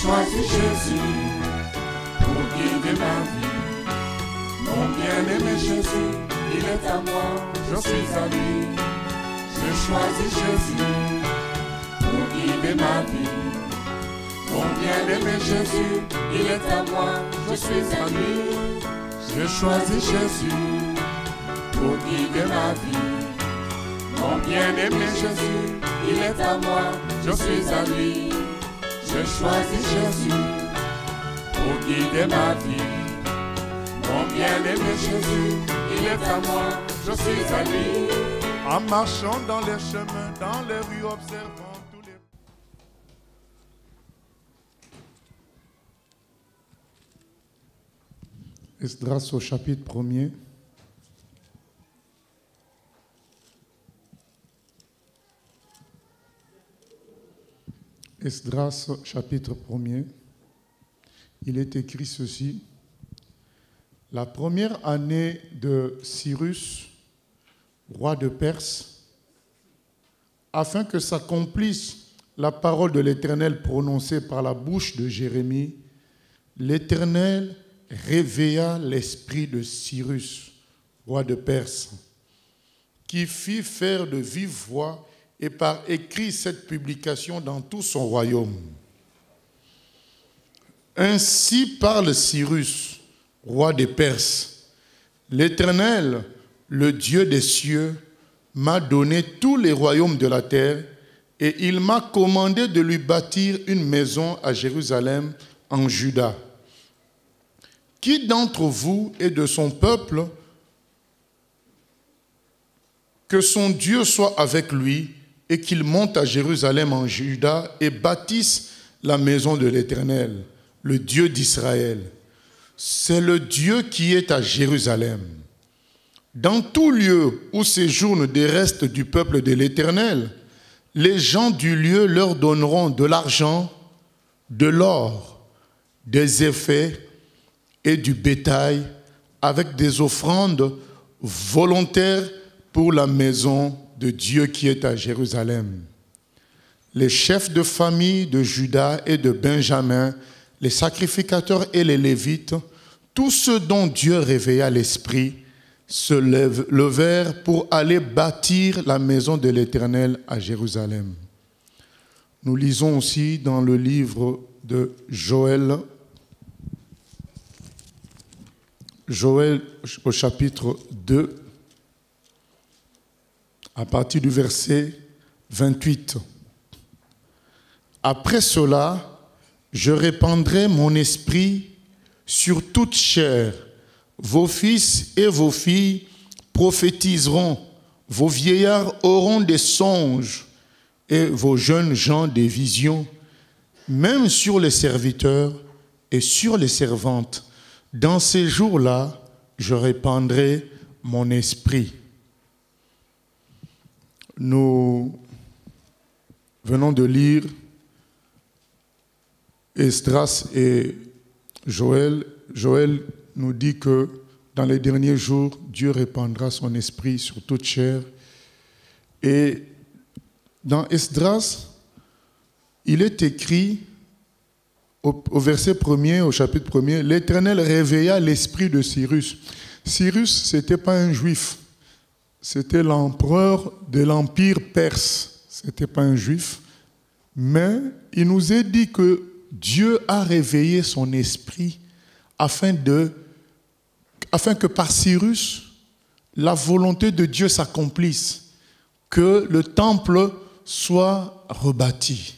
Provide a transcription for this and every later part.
choisi Jésus pour guider ma vie. Mon bien-aimé Jésus, il est à moi, je suis à lui. J'ai choisi Jésus pour guider ma vie. Mon bien-aimé Jésus, il est à moi, je suis à lui. J'ai choisi Jésus pour guider ma vie. Mon bien-aimé Jésus, il est à moi, je suis à lui. J'ai choisi Jésus pour guider ma vie. Mon bien-aimé Jésus, il est à moi, je suis à lui. En marchant dans les chemins, dans les rues, observant tous les... Esdras au chapitre 1er. Esdras, chapitre 1er, il est écrit ceci. La première année de Cyrus, roi de Perse, afin que s'accomplisse la parole de l'Éternel prononcée par la bouche de Jérémie, l'Éternel réveilla l'esprit de Cyrus, roi de Perse, qui fit faire de vive voix et par écrit cette publication dans tout son royaume. Ainsi parle Cyrus, roi des Perses. L'Éternel, le Dieu des cieux, m'a donné tous les royaumes de la terre et il m'a commandé de lui bâtir une maison à Jérusalem, en Juda. Qui d'entre vous est de son peuple, que son Dieu soit avec lui et qu'il monte à Jérusalem en Juda et bâtisse la maison de l'Éternel, le Dieu d'Israël. C'est le Dieu qui est à Jérusalem. Dans tout lieu où séjournent des restes du peuple de l'Éternel, les gens du lieu leur donneront de l'argent, de l'or, des effets et du bétail avec des offrandes volontaires pour la maison de Dieu qui est à Jérusalem. Les chefs de famille de Juda et de Benjamin, les sacrificateurs et les Lévites, tous ceux dont Dieu réveilla l'esprit, se levèrent pour aller bâtir la maison de l'Éternel à Jérusalem. Nous lisons aussi dans le livre de Joël au chapitre 2, à partir du verset 28. Après cela, je répandrai mon esprit sur toute chair. Vos fils et vos filles prophétiseront, vos vieillards auront des songes et vos jeunes gens des visions, même sur les serviteurs et sur les servantes. Dans ces jours-là, je répandrai mon esprit. Nous venons de lire Esdras et Joël. Joël nous dit que dans les derniers jours, Dieu répandra son esprit sur toute chair. Et dans Esdras, il est écrit au verset 1er, au chapitre 1er, l'Éternel réveilla l'esprit de Cyrus. Cyrus, ce n'était pas un juif, c'était l'empereur de l'empire perse. Ce n'était pas un juif, mais il nous est dit que Dieu a réveillé son esprit afin que par Cyrus, la volonté de Dieu s'accomplisse, que le temple soit rebâti.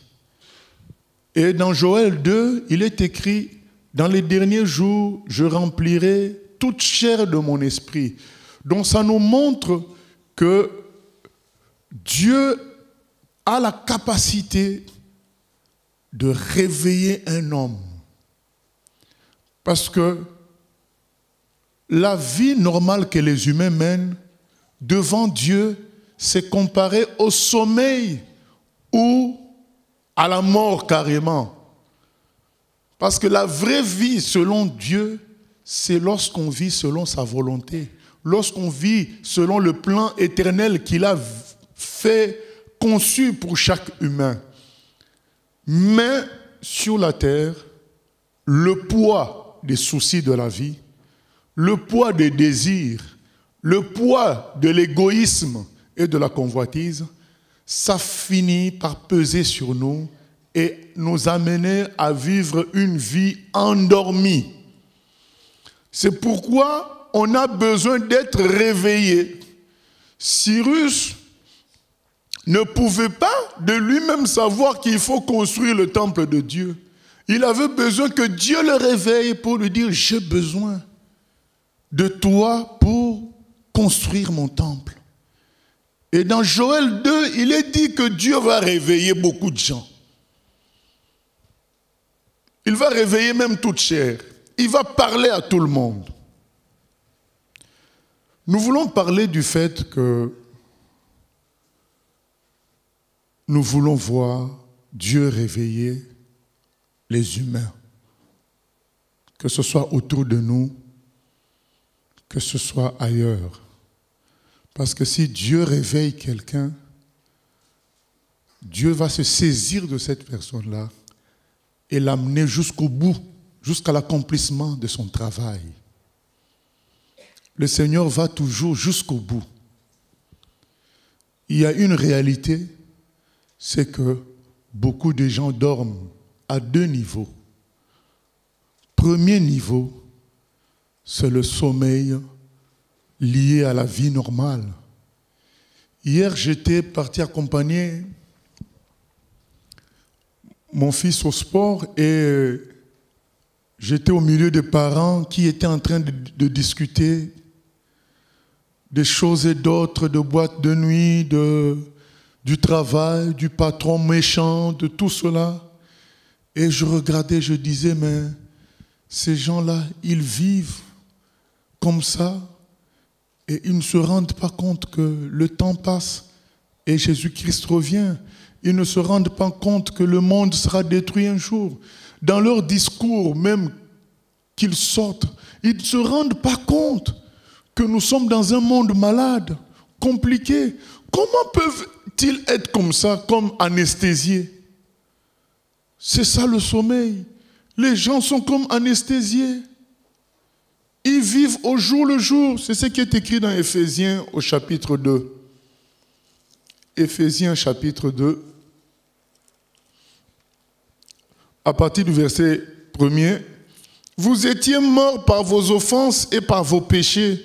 Et dans Joël 2, il est écrit, dans les derniers jours, je remplirai toute chair de mon esprit. Donc ça nous montre que Dieu a la capacité de réveiller un homme. Parce que la vie normale que les humains mènent devant Dieu, c'est comparé au sommeil ou à la mort carrément. Parce que la vraie vie selon Dieu, c'est lorsqu'on vit selon sa volonté, lorsqu'on vit selon le plan éternel qu'il a fait, conçu pour chaque humain. Mais sur la terre, le poids des soucis de la vie, le poids des désirs, le poids de l'égoïsme et de la convoitise, ça finit par peser sur nous et nous amener à vivre une vie endormie. C'est pourquoi on a besoin d'être réveillé. Cyrus ne pouvait pas de lui-même savoir qu'il faut construire le temple de Dieu. Il avait besoin que Dieu le réveille pour lui dire « J'ai besoin de toi pour construire mon temple. » Et dans Joël 2, il est dit que Dieu va réveiller beaucoup de gens. Il va réveiller même toute chair. Il va parler à tout le monde. Nous voulons parler du fait que nous voulons voir Dieu réveiller les humains, que ce soit autour de nous, que ce soit ailleurs. Parce que si Dieu réveille quelqu'un, Dieu va se saisir de cette personne-là et l'amener jusqu'au bout, jusqu'à l'accomplissement de son travail. Le Seigneur va toujours jusqu'au bout. Il y a une réalité, c'est que beaucoup de gens dorment à deux niveaux. Premier niveau, c'est le sommeil lié à la vie normale. Hier, j'étais parti accompagner mon fils au sport et j'étais au milieu des parents qui étaient en train de discuter des choses et d'autres, de boîtes de nuit, du travail, du patron méchant, de tout cela. Et je regardais, je disais, mais ces gens-là, ils vivent comme ça et ils ne se rendent pas compte que le temps passe et Jésus-Christ revient. Ils ne se rendent pas compte que le monde sera détruit un jour. Dans leur discours, même qu'ils sortent, ils ne se rendent pas compte que nous sommes dans un monde malade, compliqué. Comment peuvent-ils être comme ça, comme anesthésiés? C'est ça le sommeil. Les gens sont comme anesthésiés. Ils vivent au jour le jour. C'est ce qui est écrit dans Éphésiens au chapitre 2. Éphésiens chapitre 2. À partir du verset 1er. Vous étiez morts par vos offenses et par vos péchés,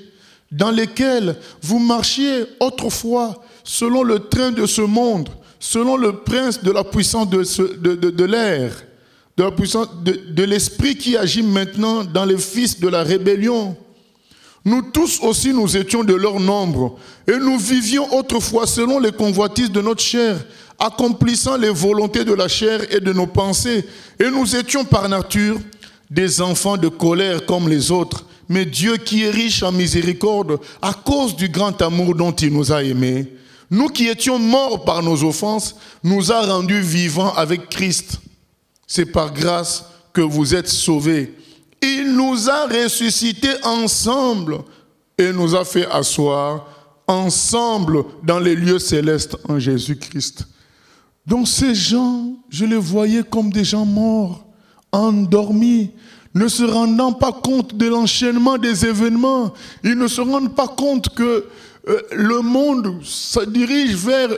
dans lesquels vous marchiez autrefois selon le train de ce monde, selon le prince de la puissance de l'air, de la puissance de l'esprit qui agit maintenant dans les fils de la rébellion. Nous tous aussi, nous étions de leur nombre, et nous vivions autrefois selon les convoitises de notre chair, accomplissant les volontés de la chair et de nos pensées, et nous étions par nature des enfants de colère comme les autres. Mais Dieu qui est riche en miséricorde, à cause du grand amour dont il nous a aimés, nous qui étions morts par nos offenses, nous a rendus vivants avec Christ. C'est par grâce que vous êtes sauvés. Il nous a ressuscités ensemble et nous a fait asseoir ensemble dans les lieux célestes en Jésus-Christ. Donc ces gens, je les voyais comme des gens morts, endormis, ne se rendant pas compte de l'enchaînement des événements. Ils ne se rendent pas compte que le monde se dirige vers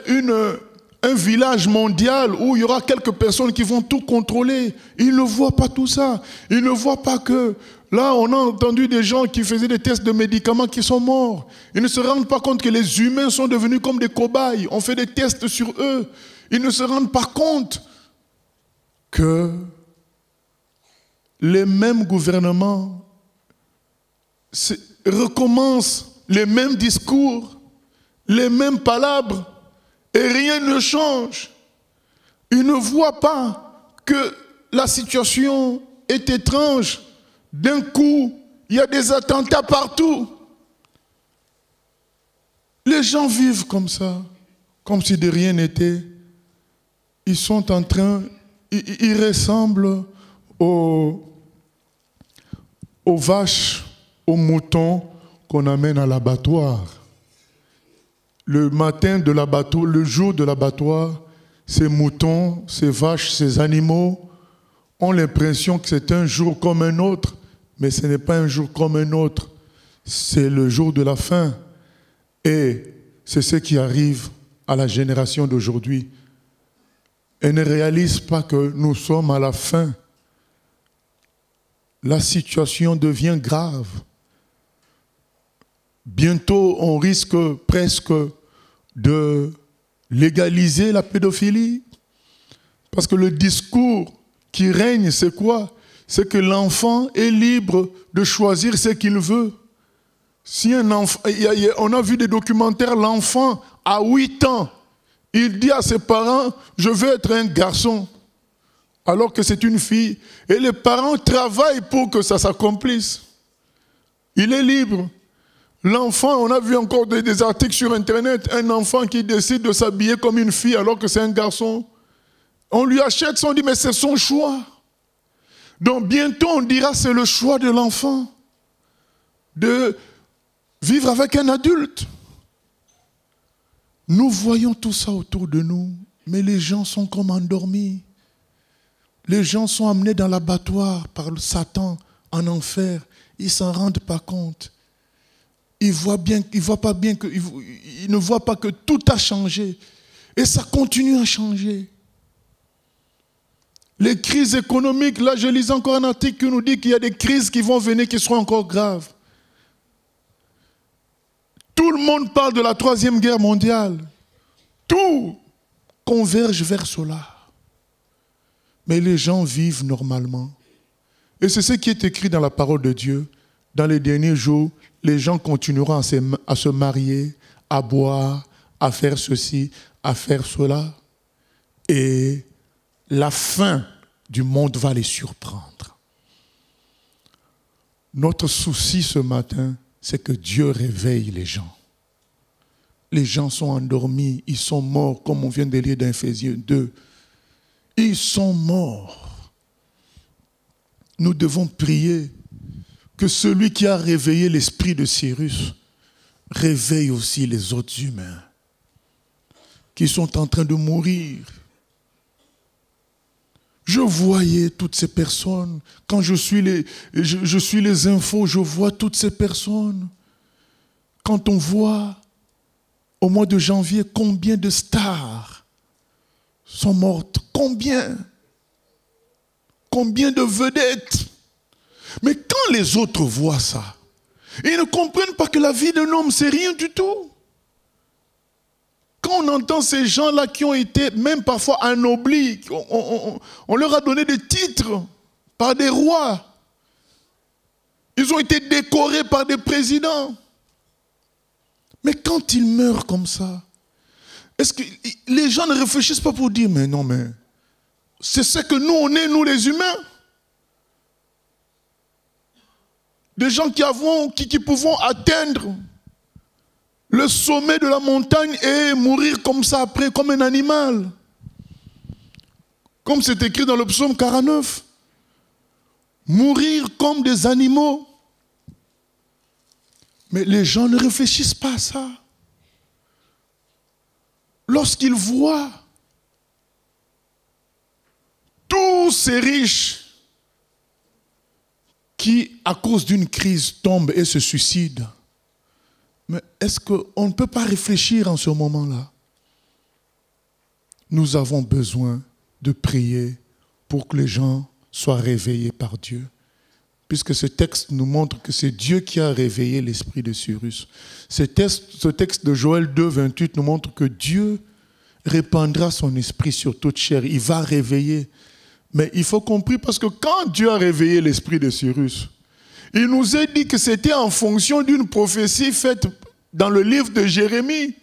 un village mondial où il y aura quelques personnes qui vont tout contrôler. Ils ne voient pas tout ça. Ils ne voient pas que là, on a entendu des gens qui faisaient des tests de médicaments qui sont morts. Ils ne se rendent pas compte que les humains sont devenus comme des cobayes. On fait des tests sur eux. Ils ne se rendent pas compte que les mêmes gouvernements recommencent les mêmes discours, les mêmes palabres, et rien ne change. Ils ne voient pas que la situation est étrange. D'un coup, il y a des attentats partout. Les gens vivent comme ça, comme si de rien n'était. Ils sont en train, ils ressemblent aux vaches, aux moutons qu'on amène à l'abattoir. Le matin de l'abattoir, le jour de l'abattoir, ces moutons, ces vaches, ces animaux ont l'impression que c'est un jour comme un autre, mais ce n'est pas un jour comme un autre. C'est le jour de la fin. Et c'est ce qui arrive à la génération d'aujourd'hui. Elle ne réalise pas que nous sommes à la fin. La situation devient grave. Bientôt, on risque presque de légaliser la pédophilie. Parce que le discours qui règne, c'est quoi? C'est que l'enfant est libre de choisir ce qu'il veut. Si un enfant, on a vu des documentaires, l'enfant à 8 ans, il dit à ses parents, je veux être un garçon, alors que c'est une fille. Et les parents travaillent pour que ça s'accomplisse. Il est libre. L'enfant, on a vu encore des articles sur Internet, un enfant qui décide de s'habiller comme une fille alors que c'est un garçon. On lui achète ça, on dit, mais c'est son choix. Donc bientôt, on dira, c'est le choix de l'enfant de vivre avec un adulte. Nous voyons tout ça autour de nous, mais les gens sont comme endormis. Les gens sont amenés dans l'abattoir par le Satan, en enfer. Ils ne s'en rendent pas compte. Ils ne voient pas que tout a changé. Et ça continue à changer. Les crises économiques, là je lis encore un article qui nous dit qu'il y a des crises qui vont venir qui seront encore graves. Tout le monde parle de la 3e guerre mondiale. Tout converge vers cela. Mais les gens vivent normalement. Et c'est ce qui est écrit dans la parole de Dieu. Dans les derniers jours, les gens continueront à se marier, à boire, à faire ceci, à faire cela. Et la fin du monde va les surprendre. Notre souci ce matin, c'est que Dieu réveille les gens. Les gens sont endormis, ils sont morts, comme on vient de lire dans Ephésiens 2. Ils sont morts. Nous devons prier que celui qui a réveillé l'esprit de Cyrus réveille aussi les autres humains qui sont en train de mourir. Je voyais toutes ces personnes. Quand je suis les infos, je vois toutes ces personnes. Quand on voit au mois de janvier combien de stars sont mortes, combien de vedettes. Mais quand les autres voient ça, ils ne comprennent pas que la vie d'un homme, c'est rien du tout. Quand on entend ces gens-là qui ont été même parfois anoblis, on leur a donné des titres par des rois. Ils ont été décorés par des présidents. Mais quand ils meurent comme ça, est-ce que les gens ne réfléchissent pas pour dire, mais non, mais c'est ce que nous, on est, nous les humains. Des gens qui pouvons atteindre le sommet de la montagne et mourir comme ça après, comme un animal. Comme c'est écrit dans le psaume 49. Mourir comme des animaux. Mais les gens ne réfléchissent pas à ça. Lorsqu'ils voient tous ces riches qui, à cause d'une crise, tombent et se suicident, mais est-ce qu'on ne peut pas réfléchir en ce moment-là? Nous avons besoin de prier pour que les gens soient réveillés par Dieu. Puisque ce texte nous montre que c'est Dieu qui a réveillé l'esprit de Cyrus. Ce texte de Joël 2, 28 nous montre que Dieu répandra son esprit sur toute chair. Il va réveiller. Mais il faut comprendre, parce que quand Dieu a réveillé l'esprit de Cyrus, il nous a dit que c'était en fonction d'une prophétie faite dans le livre de Jérémie.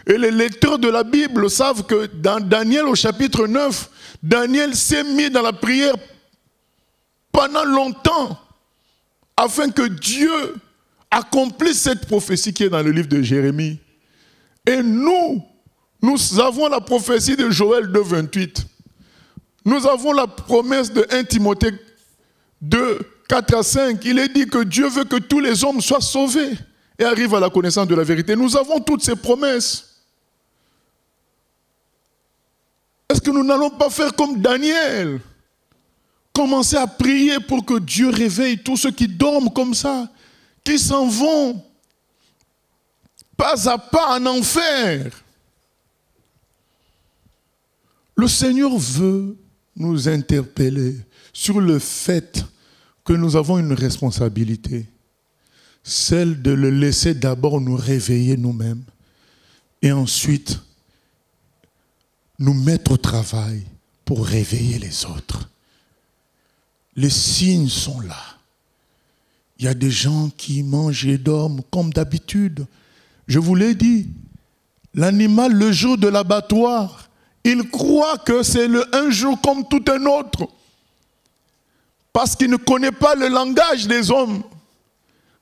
Et les lecteurs de la Bible savent que dans Daniel au chapitre 9, Daniel s'est mis dans la prière pendant longtemps afin que Dieu accomplisse cette prophétie qui est dans le livre de Jérémie. Et nous avons la prophétie de Joël 2, 28. Nous avons la promesse de 1 Timothée 2, 4 à 5. Il est dit que Dieu veut que tous les hommes soient sauvés et arrivent à la connaissance de la vérité. Nous avons toutes ces promesses. Est-ce que nous n'allons pas faire comme Daniel? Commencez à prier pour que Dieu réveille tous ceux qui dorment comme ça, qui s'en vont pas à pas en enfer. Le Seigneur veut nous interpeller sur le fait que nous avons une responsabilité, celle de le laisser d'abord nous réveiller nous-mêmes et ensuite nous mettre au travail pour réveiller les autres. Les signes sont là. Il y a des gens qui mangent et dorment comme d'habitude. Je vous l'ai dit, l'animal, le jour de l'abattoir, il croit que c'est un jour comme tout un autre. Parce qu'il ne connaît pas le langage des hommes.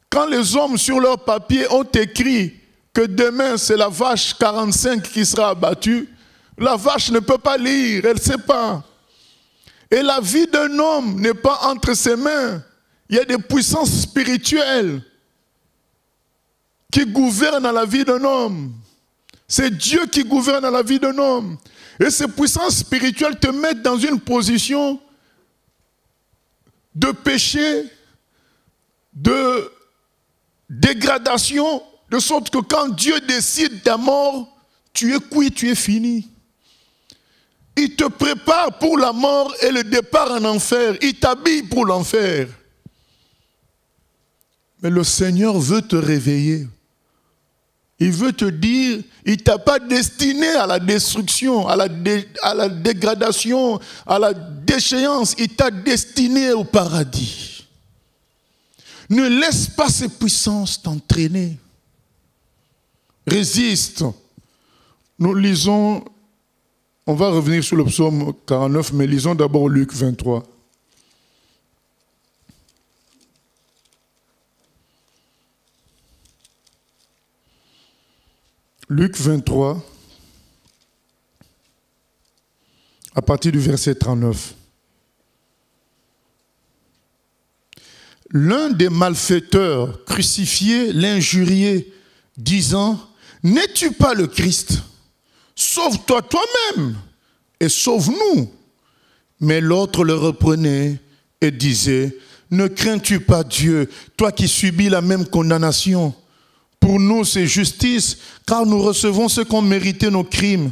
Quand les hommes sur leur papier ont écrit que demain c'est la vache 45 qui sera abattue, la vache ne peut pas lire, elle ne sait pas. Et la vie d'un homme n'est pas entre ses mains. Il y a des puissances spirituelles qui gouvernent dans la vie d'un homme. C'est Dieu qui gouverne dans la vie d'un homme. Et ces puissances spirituelles te mettent dans une position de péché, de dégradation, de sorte que quand Dieu décide ta mort, tu es cuit, tu es fini. Il te prépare pour la mort et le départ en enfer. Il t'habille pour l'enfer. Mais le Seigneur veut te réveiller. Il veut te dire, il ne t'a pas destiné à la destruction, à la dégradation, à la déchéance. Il t'a destiné au paradis. Ne laisse pas ces puissances t'entraîner. Résiste. Nous lisons, on va revenir sur le psaume 49, mais lisons d'abord Luc 23. Luc 23, à partir du verset 39. L'un des malfaiteurs crucifiés l'injuriait, disant, « N'es-tu pas le Christ? Sauve-toi toi-même et sauve-nous. » Mais l'autre le reprenait et disait, « Ne crains-tu pas Dieu, toi qui subis la même condamnation? Pour nous, c'est justice, car nous recevons ce qu'ont mérité nos crimes.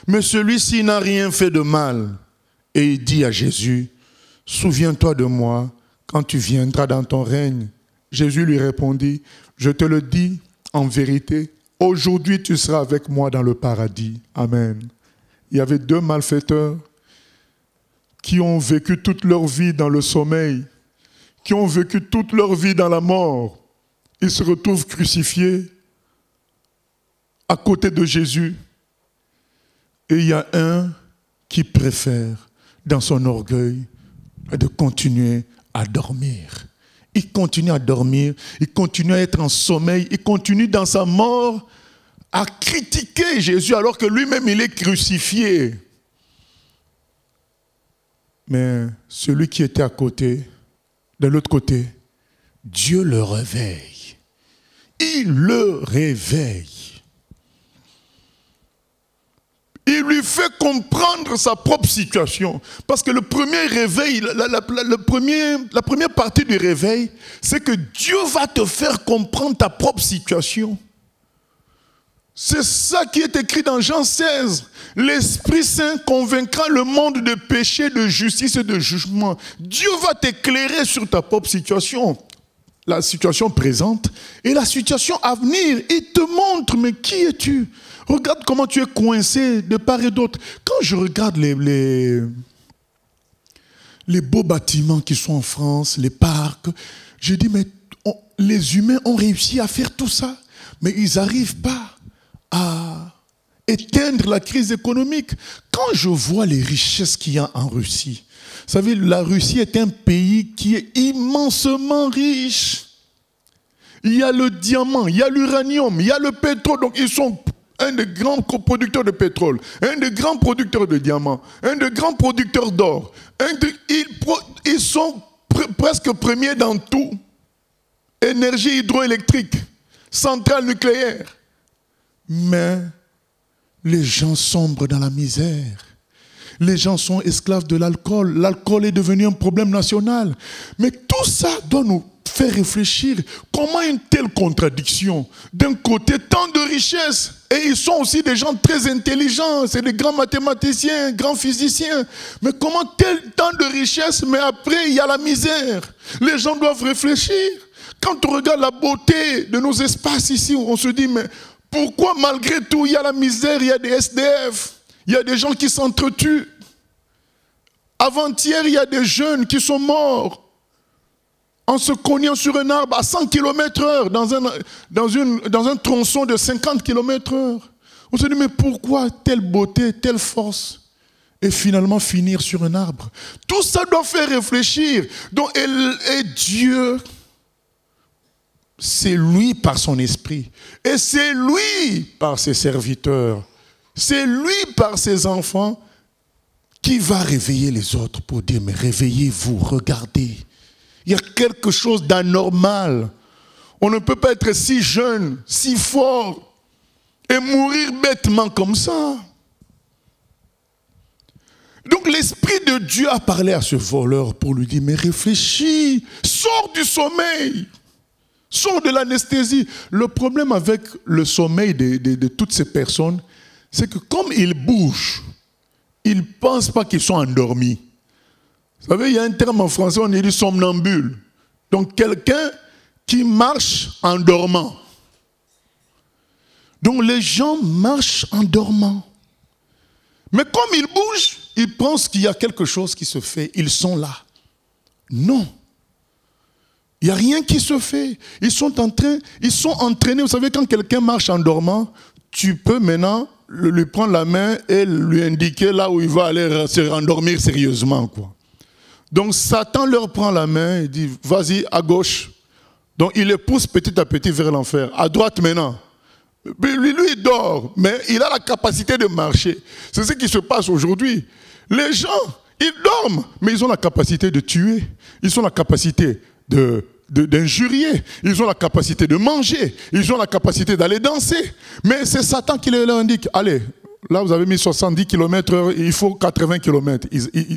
Mais celui-ci n'a rien fait de mal. » Et il dit à Jésus, « Souviens-toi de moi quand tu viendras dans ton règne. » Jésus lui répondit, « Je te le dis en vérité, aujourd'hui tu seras avec moi dans le paradis. » Amen. Il y avait deux malfaiteurs qui ont vécu toute leur vie dans le sommeil, qui ont vécu toute leur vie dans la mort. Ils se retrouvent crucifiés à côté de Jésus. Et il y a un qui préfère, dans son orgueil, de continuer à dormir. Il continue à dormir, il continue à être en sommeil, il continue dans sa mort à critiquer Jésus alors que lui-même il est crucifié. Mais celui qui était à côté, de l'autre côté, Dieu le réveille. Il le réveille. Il lui fait comprendre sa propre situation. Parce que le premier réveil, la première partie du réveil, c'est que Dieu va te faire comprendre ta propre situation. C'est ça qui est écrit dans Jean 16. L'Esprit Saint convaincra le monde de péché, de justice et de jugement. Dieu va t'éclairer sur ta propre situation. La situation présente et la situation à venir. Il te montre, mais qui es-tu? Regarde comment tu es coincé de part et d'autre. Quand je regarde les beaux bâtiments qui sont en France, les parcs, je dis, mais les humains ont réussi à faire tout ça, mais ils n'arrivent pas à éteindre la crise économique. Quand je vois les richesses qu'il y a en Russie, vous savez, la Russie est un pays qui est immensement riche. Il y a le diamant, il y a l'uranium, il y a le pétrole. Donc ils sont un des grands producteurs de pétrole, un des grands producteurs de diamants, un des grands producteurs d'or. Ils sont presque premiers dans tout. Énergie hydroélectrique, centrale nucléaire. Mais les gens sombrent dans la misère. Les gens sont esclaves de l'alcool. L'alcool est devenu un problème national. Mais tout ça doit nous faire réfléchir. Comment une telle contradiction? D'un côté, tant de richesses. Et ils sont aussi des gens très intelligents. C'est des grands mathématiciens, grands physiciens. Mais comment tant de richesses, mais après, il y a la misère. Les gens doivent réfléchir. Quand on regarde la beauté de nos espaces ici, on se dit, mais pourquoi malgré tout, il y a la misère, il y a des SDF, il y a des gens qui s'entretuent. Avant-hier, il y a des jeunes qui sont morts en se cognant sur un arbre à 100 km/h dans un tronçon de 50 km/h. On se dit, mais pourquoi telle beauté, telle force? Et finalement finir sur un arbre. Tout ça doit faire réfléchir. Donc, et Dieu, c'est lui par son esprit. Et c'est lui par ses serviteurs. C'est lui par ses enfants qui va réveiller les autres pour dire, mais réveillez-vous, regardez. Il y a quelque chose d'anormal. On ne peut pas être si jeune, si fort et mourir bêtement comme ça. Donc l'Esprit de Dieu a parlé à ce voleur pour lui dire, mais réfléchis, sors du sommeil. Sors de l'anesthésie. Le problème avec le sommeil de toutes ces personnes, c'est que comme ils bougent, ils ne pensent pas qu'ils sont endormis. Vous savez, il y a un terme en français, on dit somnambule. Donc quelqu'un qui marche en dormant. Donc les gens marchent en dormant. Mais comme ils bougent, ils pensent qu'il y a quelque chose qui se fait. Ils sont là. Non. Il n'y a rien qui se fait. Ils sont entraînés. Vous savez, quand quelqu'un marche en dormant, tu peux maintenant lui prendre la main et lui indiquer là où il va aller se rendormir sérieusement, quoi. Donc Satan leur prend la main et dit, vas-y, à gauche. Donc il les pousse petit à petit vers l'enfer. À droite maintenant. Lui, il dort, mais il a la capacité de marcher. C'est ce qui se passe aujourd'hui. Les gens, ils dorment, mais ils ont la capacité de tuer. Ils ont la capacité d'injurier. Ils ont la capacité de manger. Ils ont la capacité d'aller danser. Mais c'est Satan qui leur indique, allez, là vous avez mis 70 km/h, il faut 80 km.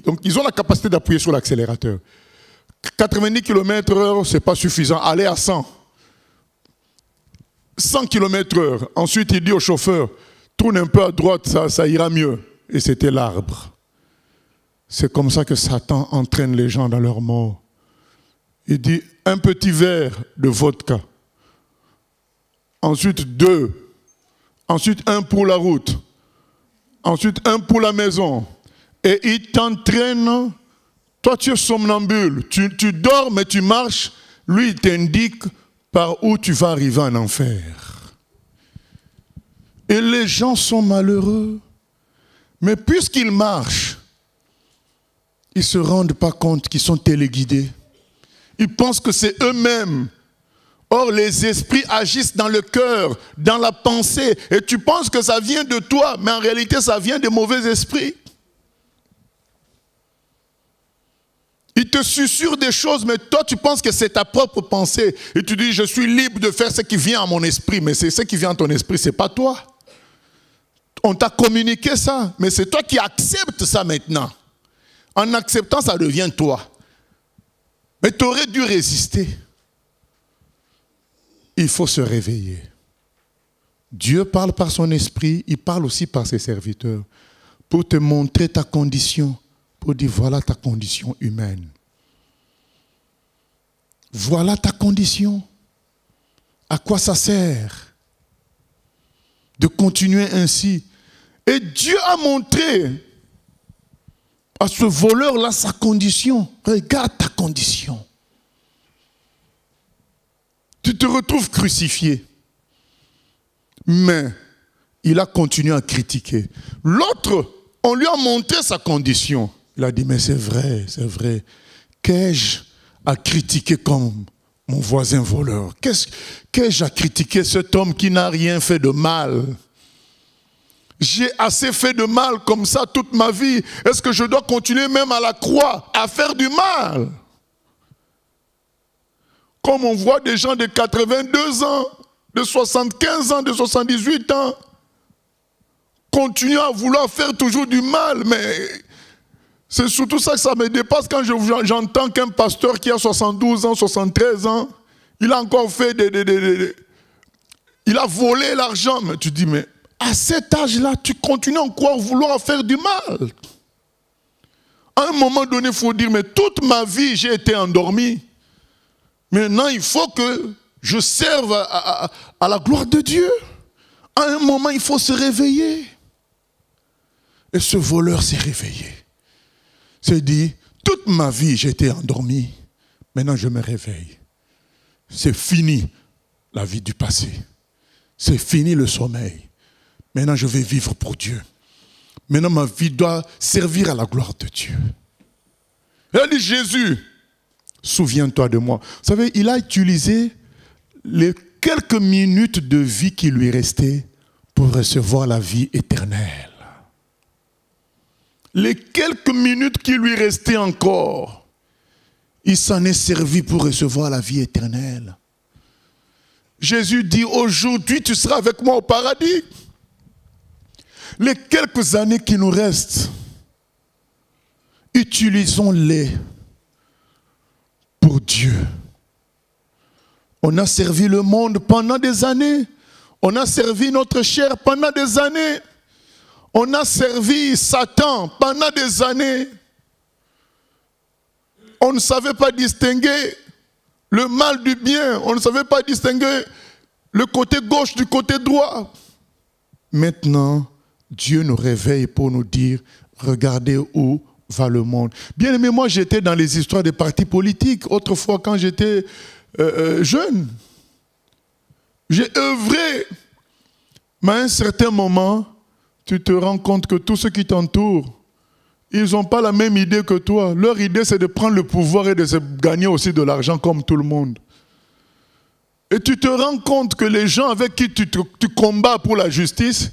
Donc ils ont la capacité d'appuyer sur l'accélérateur. 90 km/h, ce n'est pas suffisant. Allez à 100. 100 km/h. Ensuite, il dit au chauffeur, tourne un peu à droite, ça ira mieux. Et c'était l'arbre. C'est comme ça que Satan entraîne les gens dans leur mort. Il dit, un petit verre de vodka. Ensuite, 2. Ensuite, 1 pour la route. Ensuite, 1 pour la maison. Et il t'entraîne. Toi, tu es somnambule. Tu dors, mais tu marches. Lui, il t'indique par où tu vas arriver en enfer. Et les gens sont malheureux. Mais puisqu'ils marchent, ils ne se rendent pas compte qu'ils sont téléguidés. Ils pensent que c'est eux-mêmes. Or, les esprits agissent dans le cœur, dans la pensée. Et tu penses que ça vient de toi, mais en réalité, ça vient des mauvais esprits. Ils te susurrent des choses, mais toi, tu penses que c'est ta propre pensée. Et tu dis, je suis libre de faire ce qui vient à mon esprit. Mais c'est ce qui vient à ton esprit, ce n'est pas toi. On t'a communiqué ça, mais c'est toi qui acceptes ça maintenant. En acceptant, ça devient toi. Mais tu aurais dû résister. Il faut se réveiller. Dieu parle par son esprit, il parle aussi par ses serviteurs pour te montrer ta condition, pour dire voilà ta condition humaine. Voilà ta condition. À quoi ça sert de continuer ainsi? Et Dieu a montré à ce voleur-là sa condition. Regarde ta condition. Tu te retrouves crucifié. Mais il a continué à critiquer. L'autre, on lui a montré sa condition. Il a dit, mais c'est vrai, c'est vrai. Qu'ai-je à critiquer comme mon voisin voleur? Qu'ai-je à critiquer cet homme qui n'a rien fait de mal? J'ai assez fait de mal comme ça toute ma vie. Est-ce que je dois continuer même à la croix à faire du mal? Comme on voit des gens de 82 ans, de 75 ans, de 78 ans, continuer à vouloir faire toujours du mal, mais C'est surtout ça que ça me dépasse quand j'entends qu'un pasteur qui a 72 ans, 73 ans, il a encore fait il a volé l'argent. Mais tu dis, mais à cet âge-là, tu continues encore à vouloir faire du mal. À un moment donné, il faut dire, mais toute ma vie, j'ai été endormi. Maintenant, il faut que je serve à la gloire de Dieu. À un moment, il faut se réveiller. Et ce voleur s'est réveillé. C'est dit, toute ma vie, j'ai été endormi. Maintenant, je me réveille. C'est fini la vie du passé. C'est fini le sommeil. Maintenant, je vais vivre pour Dieu. Maintenant, ma vie doit servir à la gloire de Dieu. Il a dit, Jésus, souviens-toi de moi. Vous savez, il a utilisé les quelques minutes de vie qui lui restaient pour recevoir la vie éternelle. Les quelques minutes qui lui restaient encore, il s'en est servi pour recevoir la vie éternelle. Jésus dit, aujourd'hui tu seras avec moi au paradis. Les quelques années qui nous restent, utilisons-les pour Dieu. On a servi le monde pendant des années. On a servi notre chair pendant des années. On a servi Satan pendant des années. On ne savait pas distinguer le mal du bien. On ne savait pas distinguer le côté gauche du côté droit. Maintenant, Dieu nous réveille pour nous dire, regardez où va le monde. Bien aimé, moi j'étais dans les histoires des partis politiques. Autrefois, quand j'étais jeune, j'ai œuvré. Mais à un certain moment, tu te rends compte que tous ceux qui t'entourent, ils n'ont pas la même idée que toi. Leur idée, c'est de prendre le pouvoir et de se gagner aussi de l'argent comme tout le monde. Et tu te rends compte que les gens avec qui tu combats pour la justice,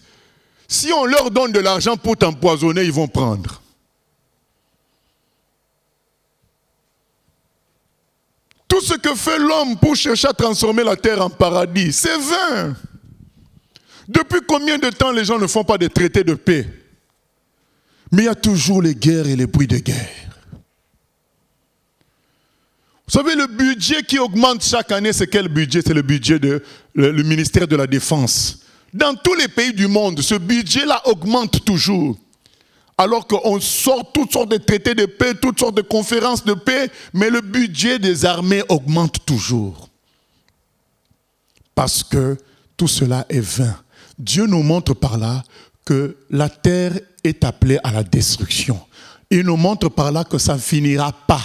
si on leur donne de l'argent pour t'empoisonner, ils vont prendre. Tout ce que fait l'homme pour chercher à transformer la terre en paradis, c'est vain. Depuis combien de temps les gens ne font pas de traités de paix? Mais il y a toujours les guerres et les bruits de guerre. Vous savez, le budget qui augmente chaque année, c'est quel budget? C'est le budget du ministère de la Défense. Dans tous les pays du monde, ce budget-là augmente toujours. Alors qu'on sort toutes sortes de traités de paix, toutes sortes de conférences de paix, mais le budget des armées augmente toujours. Parce que tout cela est vain. Dieu nous montre par là que la terre est appelée à la destruction. Il nous montre par là que ça ne finira pas.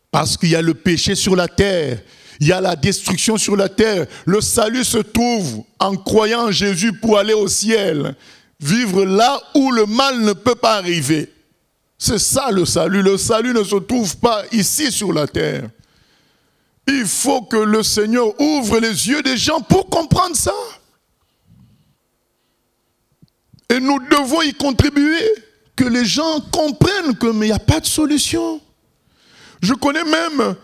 Parce qu'il y a le péché sur la terre, il y a la destruction sur la terre. Le salut se trouve en croyant en Jésus pour aller au ciel. Vivre là où le mal ne peut pas arriver. C'est ça le salut. Le salut ne se trouve pas ici sur la terre. Il faut que le Seigneur ouvre les yeux des gens pour comprendre ça. Et nous devons y contribuer, que les gens comprennent qu'il n'y a pas de solution. Je connais même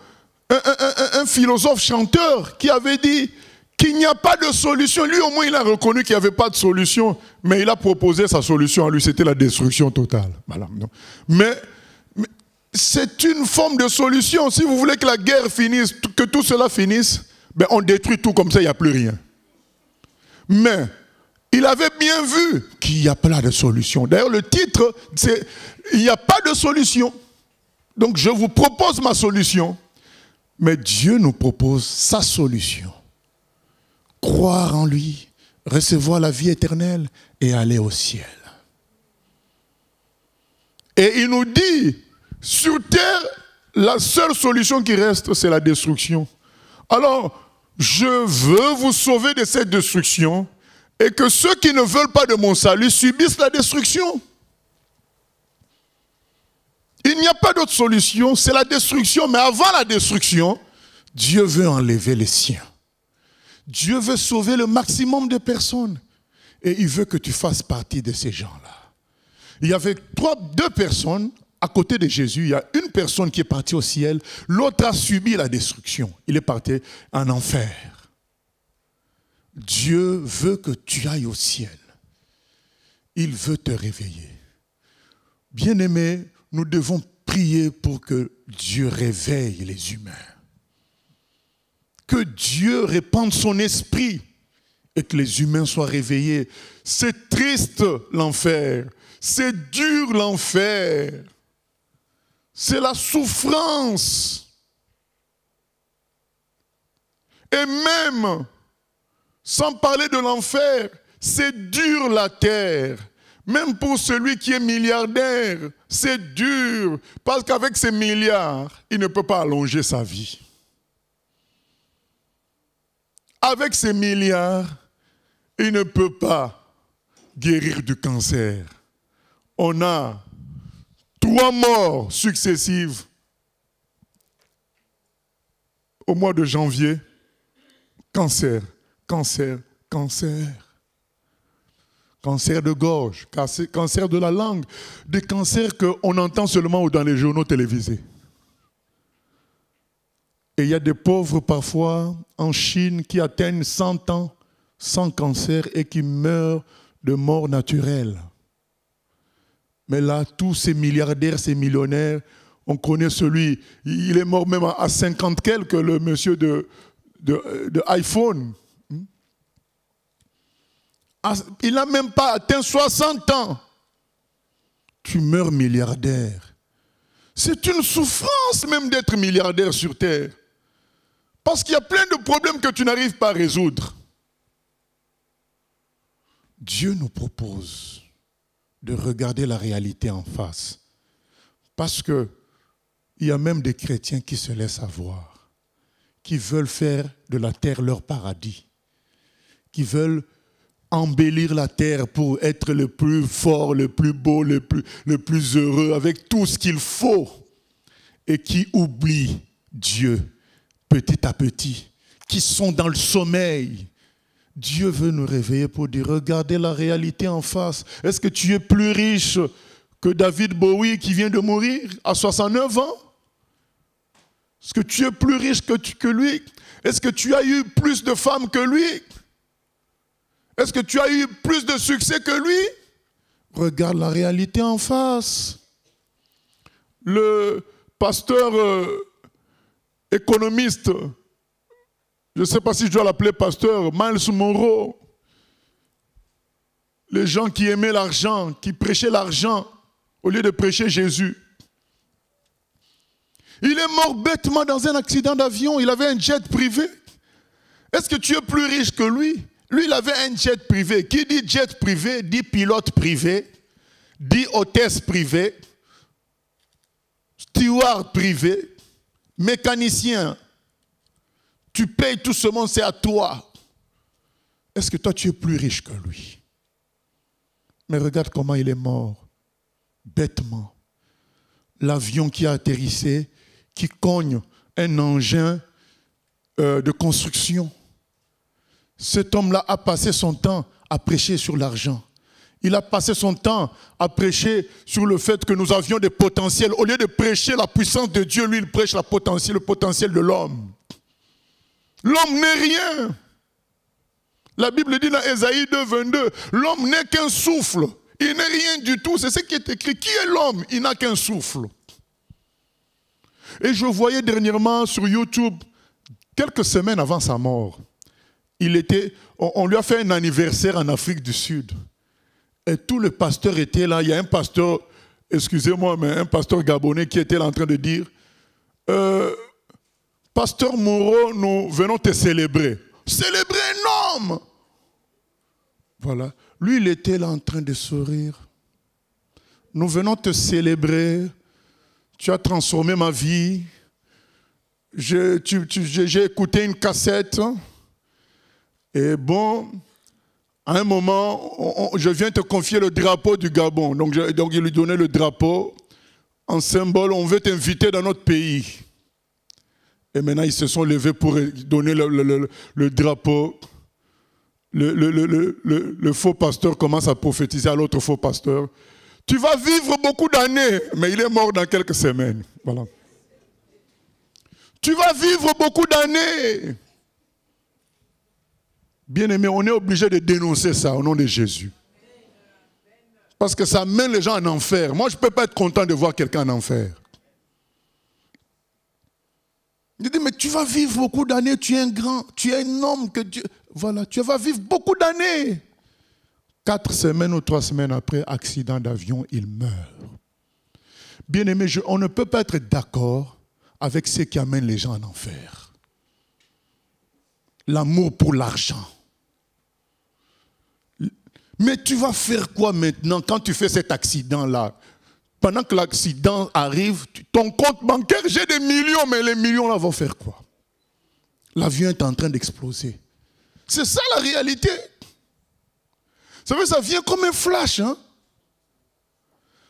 un philosophe chanteur qui avait dit qu'il n'y a pas de solution. Lui, au moins, il a reconnu qu'il n'y avait pas de solution, mais il a proposé sa solution à lui, c'était la destruction totale. Voilà. Mais c'est une forme de solution. Si vous voulez que la guerre finisse, que tout cela finisse, ben on détruit tout comme ça, il n'y a plus rien. Mais il avait bien vu qu'il n'y a pas de solution. D'ailleurs, le titre, c'est « Il n'y a pas de solution ». Donc, je vous propose ma solution. Mais Dieu nous propose sa solution. Croire en lui, recevoir la vie éternelle et aller au ciel. Et il nous dit, sur terre, la seule solution qui reste, c'est la destruction. Alors, je veux vous sauver de cette destruction et que ceux qui ne veulent pas de mon salut subissent la destruction. Il n'y a pas d'autre solution, c'est la destruction. Mais avant la destruction, Dieu veut enlever les siens. Dieu veut sauver le maximum de personnes. Et il veut que tu fasses partie de ces gens-là. Il y avait deux personnes à côté de Jésus. Il y a une personne qui est partie au ciel. L'autre a subi la destruction. Il est parti en enfer. Dieu veut que tu ailles au ciel. Il veut te réveiller. Bien-aimés, nous devons prier pour que Dieu réveille les humains. Que Dieu répande son esprit et que les humains soient réveillés. C'est triste l'enfer, c'est dur l'enfer, c'est la souffrance. Et même, sans parler de l'enfer, c'est dur la terre. Même pour celui qui est milliardaire, c'est dur. Parce qu'avec ses milliards, il ne peut pas allonger sa vie. Avec ses milliards, il ne peut pas guérir du cancer. On a 3 morts successives au mois de janvier. Cancer, cancer, cancer. Cancer de gorge, cancer de la langue, des cancers qu'on entend seulement dans les journaux télévisés. Et il y a des pauvres parfois en Chine qui atteignent 100 ans sans cancer et qui meurent de mort naturelle. Mais là, tous ces milliardaires, ces millionnaires, on connaît celui, il est mort même à 50 quelques, le monsieur de iPhone. Il n'a même pas atteint 60 ans. Tu meurs milliardaire. C'est une souffrance même d'être milliardaire sur terre. Parce qu'il y a plein de problèmes que tu n'arrives pas à résoudre. Dieu nous propose de regarder la réalité en face. Parce qu'il y a même des chrétiens qui se laissent avoir, qui veulent faire de la terre leur paradis, qui veulent embellir la terre pour être le plus fort, le plus beau, le plus heureux, avec tout ce qu'il faut, et qui oublient Dieu petit à petit, qui sont dans le sommeil. Dieu veut nous réveiller pour dire, regardez la réalité en face. Est-ce que tu es plus riche que David Bowie qui vient de mourir à 69 ans? Est-ce que tu es plus riche que lui? Est-ce que tu as eu plus de femmes que lui? Est-ce que tu as eu plus de succès que lui? Regarde la réalité en face. Le pasteur économiste, je ne sais pas si je dois l'appeler pasteur, Miles Monroe, les gens qui aimaient l'argent, qui prêchaient l'argent au lieu de prêcher Jésus. Il est mort bêtement dans un accident d'avion, il avait un jet privé. Est-ce que tu es plus riche que lui? Lui, il avait un jet privé. Qui dit jet privé, dit pilote privé, dit hôtesse privée, steward privé, mécanicien. Tu payes tout ce monde, c'est à toi. Est-ce que toi, tu es plus riche que lui? Mais regarde comment il est mort, bêtement. L'avion qui a atterrissé, qui cogne un engin de construction. Cet homme-là a passé son temps à prêcher sur l'argent. Il a passé son temps à prêcher sur le fait que nous avions des potentiels. Au lieu de prêcher la puissance de Dieu, lui, il prêche le potentiel de l'homme. L'homme n'est rien. La Bible dit dans Ésaïe 2, 22, l'homme n'est qu'un souffle. Il n'est rien du tout. C'est ce qui est écrit. Qui est l'homme? Il n'a qu'un souffle. Et je voyais dernièrement sur YouTube, quelques semaines avant sa mort, on lui a fait un anniversaire en Afrique du Sud. Et tous les pasteurs étaient là. Il y a un pasteur, excusez-moi, mais un pasteur gabonais qui était là en train de dire, Pasteur Moreau, nous venons te célébrer. Célébrer un homme! Voilà. Lui, il était là en train de sourire. Nous venons te célébrer. Tu as transformé ma vie. J'ai écouté une cassette. Et bon, à un moment, je viens te confier le drapeau du Gabon. Donc il lui donnait le drapeau. En symbole, on veut t'inviter dans notre pays. Et maintenant, ils se sont levés pour donner le drapeau. Le faux pasteur commence à prophétiser à l'autre faux pasteur. Tu vas vivre beaucoup d'années, mais il est mort dans quelques semaines. Voilà. Tu vas vivre beaucoup d'années. Bien-aimé, on est obligé de dénoncer ça au nom de Jésus. Parce que ça mène les gens en enfer. Moi, je ne peux pas être content de voir quelqu'un en enfer. Il dit, mais tu vas vivre beaucoup d'années, tu es un grand, tu es un homme que Dieu... Voilà, tu vas vivre beaucoup d'années. 4 semaines ou 3 semaines après, accident d'avion, il meurt. Bien-aimé, on ne peut pas être d'accord avec ce qui amène les gens en enfer. L'amour pour l'argent. Mais tu vas faire quoi maintenant quand tu fais cet accident-là? Pendant que l'accident arrive, ton compte bancaire, j'ai des millions, mais les millions là vont faire quoi? L'avion est en train d'exploser. C'est ça la réalité. Vous savez, ça vient comme un flash. Hein?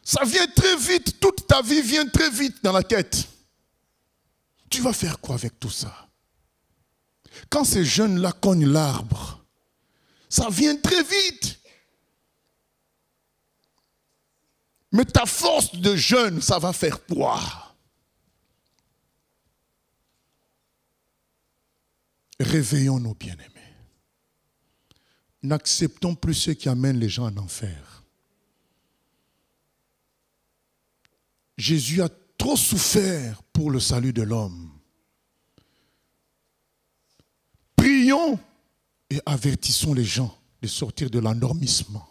Ça vient très vite. Toute ta vie vient très vite dans la tête. Tu vas faire quoi avec tout ça? Quand ces jeunes-là cognent l'arbre, ça vient très vite. Mais ta force de jeûne, ça va faire quoi? Réveillons-nous, bien-aimés. N'acceptons plus ce qui amène les gens en enfer. Jésus a trop souffert pour le salut de l'homme. Prions et avertissons les gens de sortir de l'endormissement.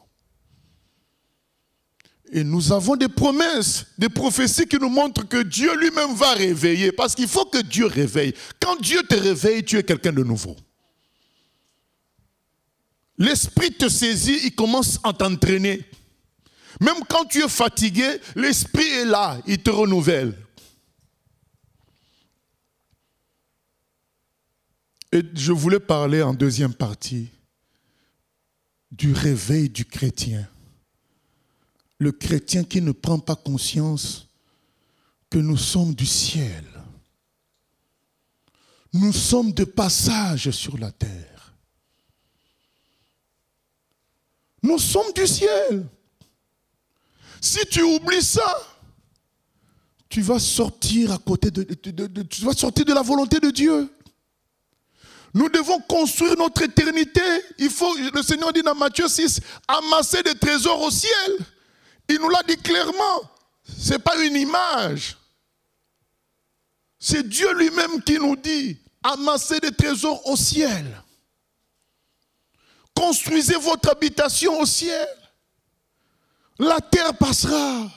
Et nous avons des promesses, des prophéties qui nous montrent que Dieu lui-même va réveiller. Parce qu'il faut que Dieu réveille. Quand Dieu te réveille, tu es quelqu'un de nouveau. L'esprit te saisit, il commence à t'entraîner. Même quand tu es fatigué, l'esprit est là, il te renouvelle. Et je voulais parler en deuxième partie du réveil du chrétien. Le chrétien qui ne prend pas conscience que nous sommes du ciel. Nous sommes de passage sur la terre. Nous sommes du ciel. Si tu oublies ça, tu vas sortir à côté tu vas sortir de la volonté de Dieu. Nous devons construire notre éternité. Le Seigneur dit dans Matthieu 6, amasser des trésors au ciel. Il nous l'a dit clairement. Ce n'est pas une image. C'est Dieu lui-même qui nous dit, amassez des trésors au ciel. Construisez votre habitation au ciel. La terre passera.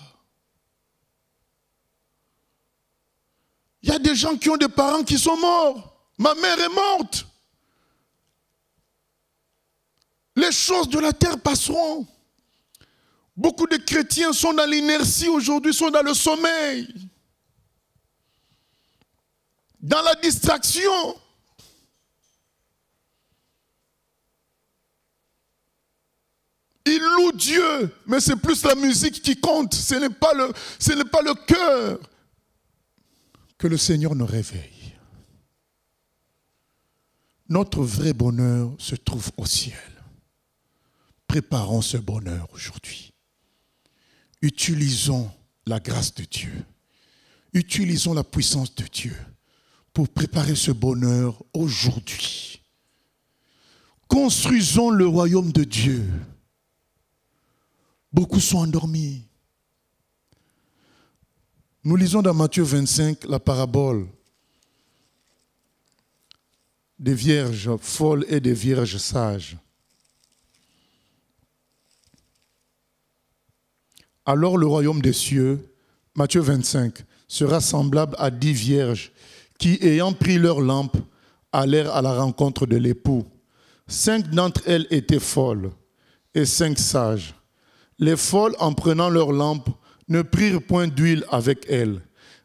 Il y a des gens qui ont des parents qui sont morts. Ma mère est morte. Les choses de la terre passeront. Beaucoup de chrétiens sont dans l'inertie aujourd'hui, sont dans le sommeil. Dans la distraction. Ils louent Dieu, mais c'est plus la musique qui compte. Ce n'est pas le cœur que le Seigneur nous réveille. Notre vrai bonheur se trouve au ciel. Préparons ce bonheur aujourd'hui. Utilisons la grâce de Dieu. Utilisons la puissance de Dieu pour préparer ce bonheur aujourd'hui. Construisons le royaume de Dieu. Beaucoup sont endormis. Nous lisons dans Matthieu 25 la parabole des vierges folles et des vierges sages. Alors le royaume des cieux, Matthieu 25, sera semblable à 10 vierges qui, ayant pris leur lampe, allèrent à la rencontre de l'époux. 5 d'entre elles étaient folles et 5 sages. Les folles, en prenant leur lampe, ne prirent point d'huile avec elles,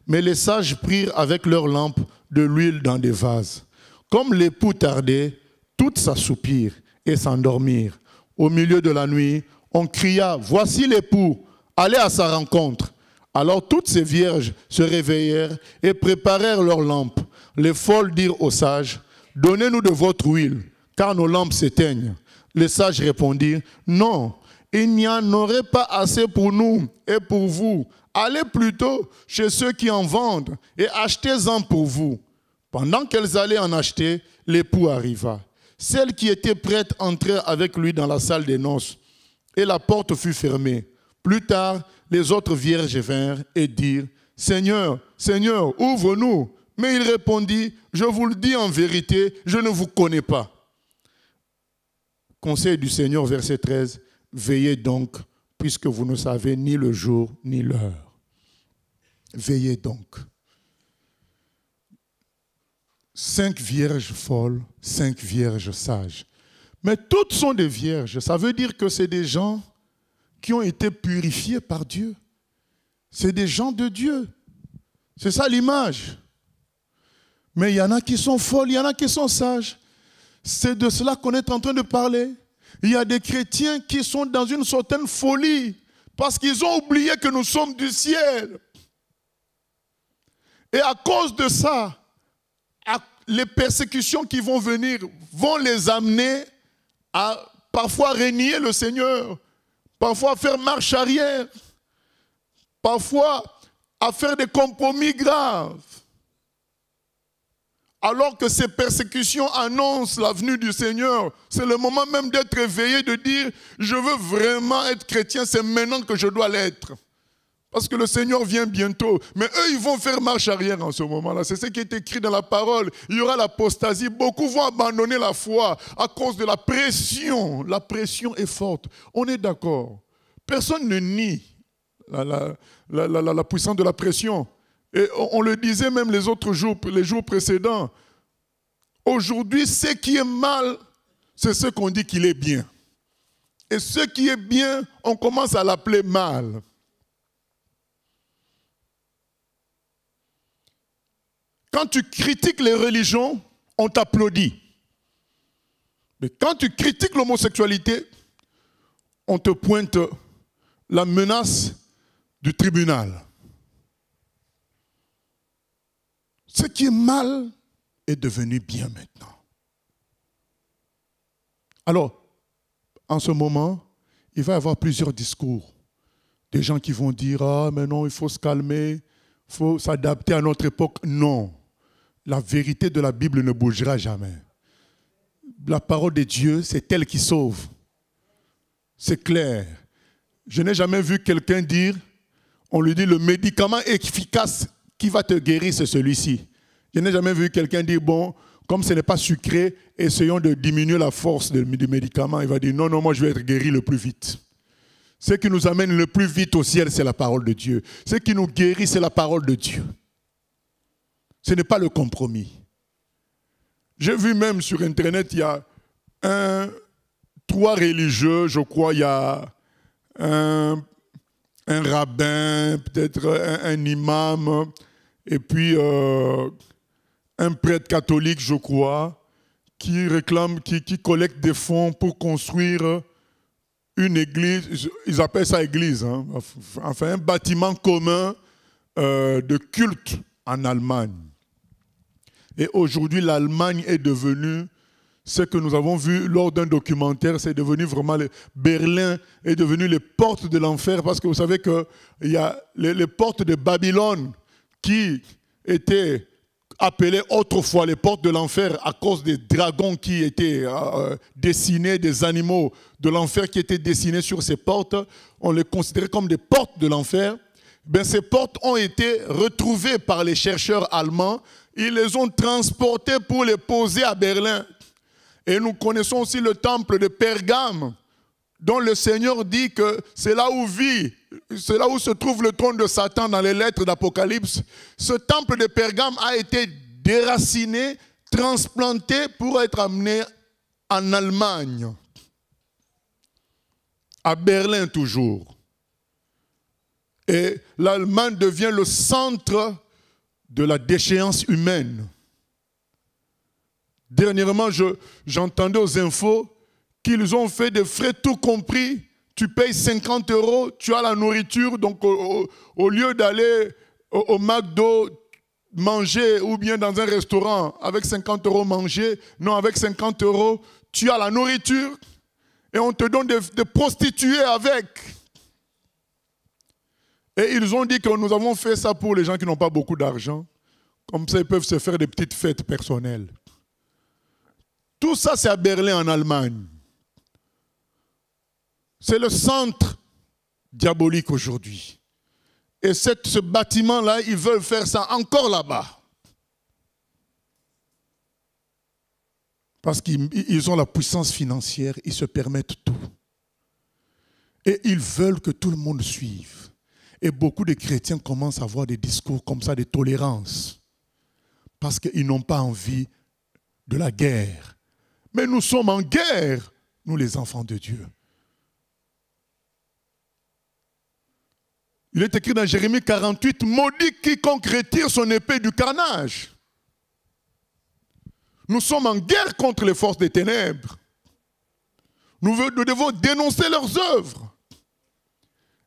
mais les sages prirent avec leur lampe de l'huile dans des vases. Comme l'époux tardait, toutes s'assoupirent et s'endormirent. Au milieu de la nuit, on cria, « Voici l'époux, allez à sa rencontre. » Alors toutes ces vierges se réveillèrent et préparèrent leurs lampes. Les folles dirent aux sages, « Donnez-nous de votre huile, car nos lampes s'éteignent. » Les sages répondirent, « Non, il n'y en aurait pas assez pour nous et pour vous. Allez plutôt chez ceux qui en vendent et achetez-en pour vous. » Pendant qu'elles allaient en acheter, l'époux arriva. Celles qui étaient prêtes entrèrent avec lui dans la salle des noces, et la porte fut fermée. Plus tard, les autres vierges vinrent et dirent, « Seigneur, Seigneur, ouvre-nous. » Mais il répondit, « Je vous le dis en vérité, je ne vous connais pas. » Conseil du Seigneur, verset 13, « Veillez donc, puisque vous ne savez ni le jour ni l'heure. » Veillez donc. 5 vierges folles, 5 vierges sages. Mais toutes sont des vierges. Ça veut dire que c'est des gens qui ont été purifiés par Dieu. C'est des gens de Dieu. C'est ça l'image. Mais il y en a qui sont folles, il y en a qui sont sages. C'est de cela qu'on est en train de parler. Il y a des chrétiens qui sont dans une certaine folie parce qu'ils ont oublié que nous sommes du ciel. Et à cause de ça, les persécutions qui vont venir vont les amener à parfois renier le Seigneur, parfois à faire marche arrière, parfois à faire des compromis graves. Alors que ces persécutions annoncent la venue du Seigneur, c'est le moment même d'être éveillé, de dire « Je veux vraiment être chrétien, c'est maintenant que je dois l'être. » Parce que le Seigneur vient bientôt. Mais eux, ils vont faire marche arrière en ce moment-là. C'est ce qui est écrit dans la parole. Il y aura l'apostasie. Beaucoup vont abandonner la foi à cause de la pression. La pression est forte. On est d'accord. Personne ne nie la puissance de la pression. Et on le disait même les autres jours, les jours précédents. Aujourd'hui, ce qui est mal, c'est ce qu'on dit qu'il est bien. Et ce qui est bien, on commence à l'appeler mal. Quand tu critiques les religions, on t'applaudit. Mais quand tu critiques l'homosexualité, on te pointe la menace du tribunal. Ce qui est mal est devenu bien maintenant. Alors, en ce moment, il va y avoir plusieurs discours. Des gens qui vont dire « Ah, mais non, il faut se calmer, il faut s'adapter à notre époque. » Non. La vérité de la Bible ne bougera jamais. La parole de Dieu, c'est elle qui sauve. C'est clair. Je n'ai jamais vu quelqu'un dire, on lui dit le médicament efficace qui va te guérir, c'est celui-ci. Je n'ai jamais vu quelqu'un dire, bon, comme ce n'est pas sucré, essayons de diminuer la force du médicament. Il va dire, non, non, moi je vais être guéri le plus vite. Ce qui nous amène le plus vite au ciel, c'est la parole de Dieu. Ce qui nous guérit, c'est la parole de Dieu. Ce n'est pas le compromis. J'ai vu même sur Internet, il y a 3 religieux, je crois, il y a un rabbin, peut-être un imam, et puis un prêtre catholique, je crois, qui réclame, qui collecte des fonds pour construire une église, ils appellent ça église, hein, enfin un bâtiment commun de culte en Allemagne. Et aujourd'hui, l'Allemagne est devenue, ce que nous avons vu lors d'un documentaire, c'est devenu vraiment, Berlin est devenu les portes de l'enfer, parce que vous savez qu'il y a les portes de Babylone qui étaient appelées autrefois les portes de l'enfer à cause des dragons qui étaient dessinés, des animaux de l'enfer qui étaient dessinés sur ces portes. On les considérait comme des portes de l'enfer. Ben, ces portes ont été retrouvées par les chercheurs allemands. Ils les ont transportées pour les poser à Berlin. Et nous connaissons aussi le temple de Pergame, dont le Seigneur dit que c'est là où vit, c'est là où se trouve le trône de Satan dans les lettres d'Apocalypse. Ce temple de Pergame a été déraciné, transplanté pour être amené en Allemagne, à Berlin toujours. Et l'Allemagne devient le centre de la déchéance humaine. Dernièrement, j'entendais aux infos qu'ils ont fait des frais tout compris. Tu payes 50 €, tu as la nourriture. Donc, au lieu d'aller au McDo manger ou bien dans un restaurant avec 50 € manger, non, avec 50 €, tu as la nourriture et on te donne des prostituées avec. Et ils ont dit que nous avons fait ça pour les gens qui n'ont pas beaucoup d'argent. Comme ça, ils peuvent se faire des petites fêtes personnelles. Tout ça, c'est à Berlin, en Allemagne. C'est le centre diabolique aujourd'hui. Et ce bâtiment-là, ils veulent faire ça encore là-bas. Parce qu'ils ont la puissance financière, ils se permettent tout. Et ils veulent que tout le monde suive. Et beaucoup de chrétiens commencent à avoir des discours comme ça de tolérance. Parce qu'ils n'ont pas envie de la guerre. Mais nous sommes en guerre, nous les enfants de Dieu. Il est écrit dans Jérémie 48, « Maudit quiconque retire son épée du carnage ». Nous sommes en guerre contre les forces des ténèbres. Nous devons dénoncer leurs œuvres.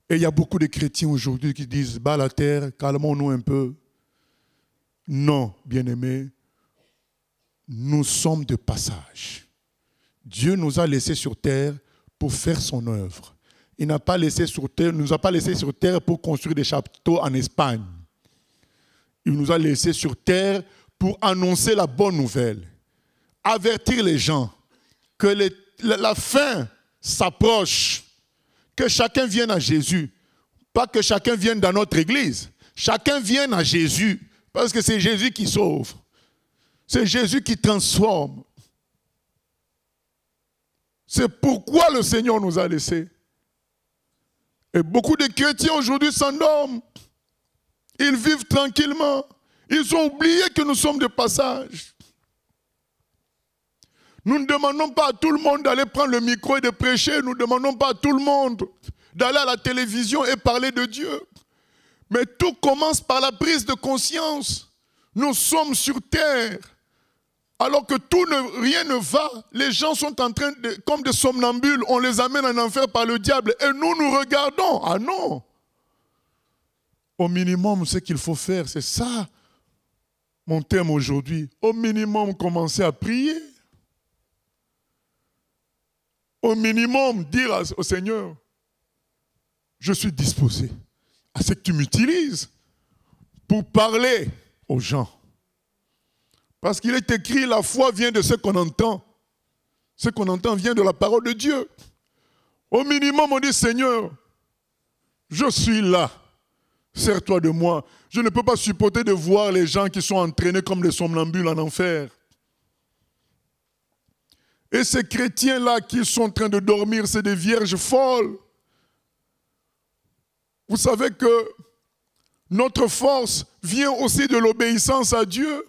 Et il y a beaucoup de chrétiens aujourd'hui qui disent, bas la terre, calmons-nous un peu. Non, bien-aimés, nous sommes de passage. Dieu nous a laissés sur terre pour faire son œuvre. Il n'a pas laissé sur terre, nous a pas laissés sur terre pour construire des châteaux en Espagne. Il nous a laissés sur terre pour annoncer la bonne nouvelle. Avertir les gens que la fin s'approche, que chacun vienne à Jésus. Pas que chacun vienne dans notre église. Chacun vienne à Jésus, parce que c'est Jésus qui sauve. C'est Jésus qui transforme. C'est pourquoi le Seigneur nous a laissés. Et beaucoup de chrétiens aujourd'hui s'endorment. Ils vivent tranquillement. Ils ont oublié que nous sommes de passage. Nous ne demandons pas à tout le monde d'aller prendre le micro et de prêcher. Nous ne demandons pas à tout le monde d'aller à la télévision et parler de Dieu. Mais tout commence par la prise de conscience. Nous sommes sur terre. Alors que rien ne va, les gens sont en train de, comme des somnambules, on les amène en enfer par le diable. Et nous regardons. Ah non! Au minimum, ce qu'il faut faire, c'est ça. Mon thème aujourd'hui. Au minimum, commencer à prier. Au minimum, dire au Seigneur, je suis disposé à ce que tu m'utilises pour parler aux gens. Parce qu'il est écrit, la foi vient de ce qu'on entend. Ce qu'on entend vient de la parole de Dieu. Au minimum, on dit, Seigneur, je suis là. Sers-toi de moi. Je ne peux pas supporter de voir les gens qui sont entraînés comme des somnambules en enfer. Et ces chrétiens-là qui sont en train de dormir, c'est des vierges folles. Vous savez que notre force vient aussi de l'obéissance à Dieu.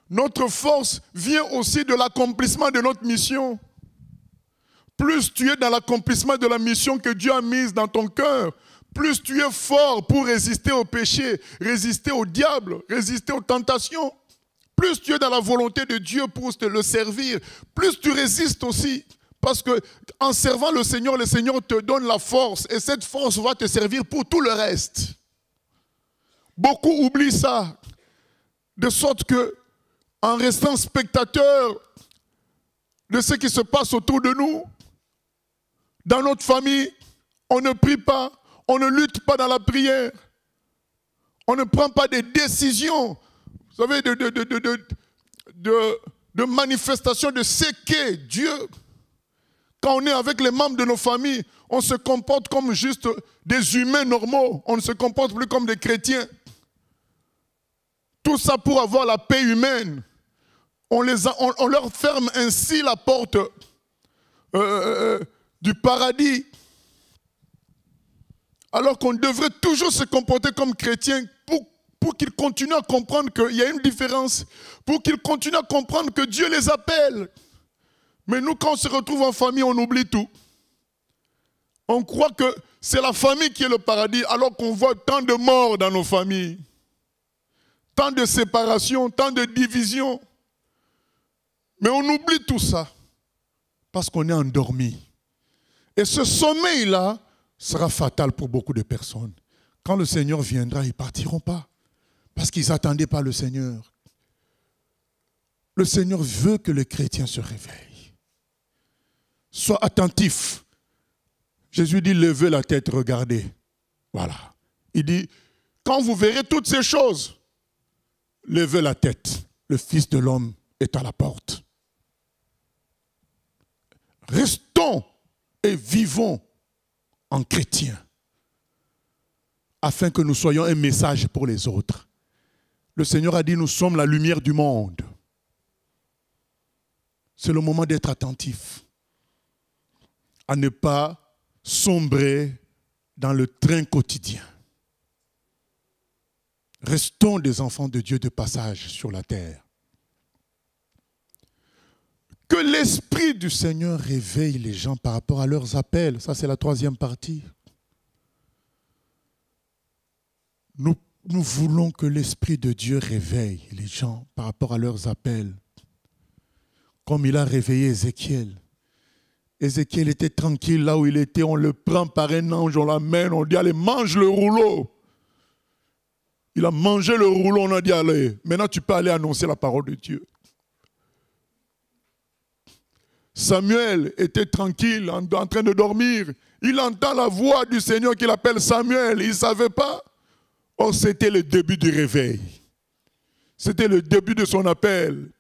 Notre force vient aussi de l'accomplissement de notre mission. Plus tu es dans l'accomplissement de la mission que Dieu a mise dans ton cœur, plus tu es fort pour résister au péché, résister au diable, résister aux tentations. Plus tu es dans la volonté de Dieu pour le servir, plus tu résistes aussi. Parce qu'en servant le Seigneur te donne la force. Et cette force va te servir pour tout le reste. Beaucoup oublient ça. De sorte que, en restant spectateur de ce qui se passe autour de nous, dans notre famille, on ne prie pas, on ne lutte pas dans la prière. On ne prend pas des décisions. Vous savez, de manifestation de ce qu'est Dieu. Quand on est avec les membres de nos familles, on se comporte comme juste des humains normaux. On ne se comporte plus comme des chrétiens. Tout ça pour avoir la paix humaine. On leur ferme ainsi la porte du paradis. Alors qu'on devrait toujours se comporter comme chrétiens pour qu'ils continuent à comprendre qu'il y a une différence, pour qu'ils continuent à comprendre que Dieu les appelle. Mais nous, quand on se retrouve en famille, on oublie tout. On croit que c'est la famille qui est le paradis, alors qu'on voit tant de morts dans nos familles, tant de séparations, tant de divisions. Mais on oublie tout ça, parce qu'on est endormi. Et ce sommeil-là sera fatal pour beaucoup de personnes. Quand le Seigneur viendra, ils ne partiront pas. Parce qu'ils n'attendaient pas le Seigneur. Le Seigneur veut que les chrétiens se réveillent. Sois attentif. Jésus dit, levez la tête, regardez. Voilà. Il dit, quand vous verrez toutes ces choses, levez la tête. Le Fils de l'homme est à la porte. Restons et vivons en chrétiens. afin que nous soyons un message pour les autres. Le Seigneur a dit, nous sommes la lumière du monde. C'est le moment d'être attentif, à ne pas sombrer dans le train quotidien. Restons des enfants de Dieu de passage sur la terre. Que l'Esprit du Seigneur réveille les gens par rapport à leurs appels. Ça, c'est la troisième partie. Nous voulons que l'Esprit de Dieu réveille les gens par rapport à leurs appels. Comme il a réveillé Ézéchiel. Ézéchiel était tranquille là où il était. On le prend par un ange, on l'amène, on dit allez, mange le rouleau. Il a mangé le rouleau, on a dit allez, maintenant tu peux aller annoncer la parole de Dieu. Samuel était tranquille, en train de dormir. Il entend la voix du Seigneur qui l'appelle Samuel. Il ne savait pas. Or, c'était le début du réveil. C'était le début de son appel.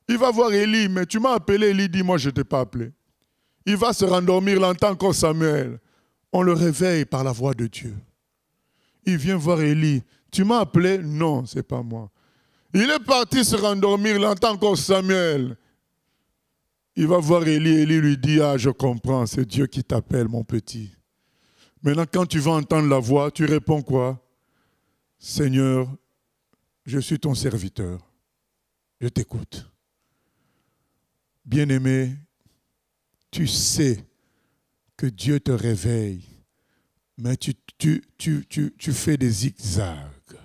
Il va voir Élie, mais tu m'as appelé. Élie dit, moi je ne t'ai pas appelé. Il va se rendormir, il entend encore Samuel. On le réveille par la voix de Dieu. Il vient voir Élie. Tu m'as appelé? Non, ce n'est pas moi. Il est parti se rendormir, il entend encore Samuel. Il va voir Élie, Élie lui dit, ah je comprends, c'est Dieu qui t'appelle mon petit. Maintenant quand tu vas entendre la voix, tu réponds quoi? Seigneur, je suis ton serviteur, je t'écoute. Bien-aimé, tu sais que Dieu te réveille, mais tu fais des zigzags.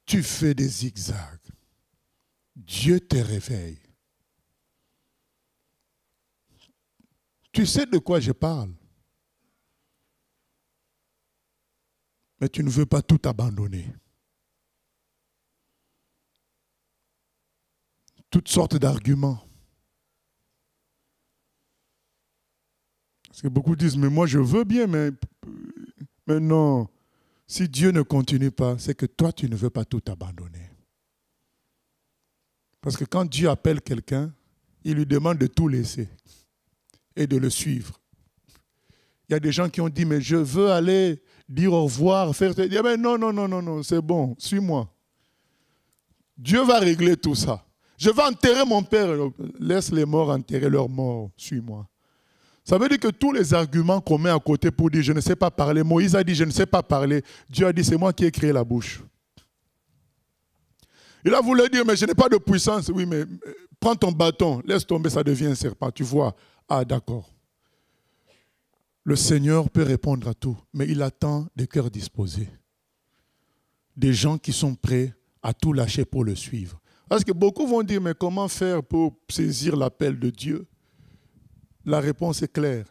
Tu fais des zigzags. Dieu te réveille. Tu sais de quoi je parle. Mais tu ne veux pas tout abandonner. Toutes sortes d'arguments. Parce que beaucoup disent, mais moi je veux bien, mais non. Si Dieu ne continue pas, c'est que toi tu ne veux pas tout abandonner. Parce que quand Dieu appelle quelqu'un, il lui demande de tout laisser et de le suivre. Il y a des gens qui ont dit, mais je veux aller dire au revoir, faire... Mais non, c'est bon, suis-moi. Dieu va régler tout ça. Je vais enterrer mon père. Laisse les morts enterrer leurs morts, suis-moi. Ça veut dire que tous les arguments qu'on met à côté pour dire, je ne sais pas parler, Moïse a dit, je ne sais pas parler. Dieu a dit, c'est moi qui ai créé la bouche. Il a voulu dire, mais je n'ai pas de puissance. Oui, mais prends ton bâton, laisse tomber, ça devient un serpent. Tu vois, ah d'accord. Le Seigneur peut répondre à tout, mais il attend des cœurs disposés. Des gens qui sont prêts à tout lâcher pour le suivre. Parce que beaucoup vont dire, mais comment faire pour saisir l'appel de Dieu? La réponse est claire.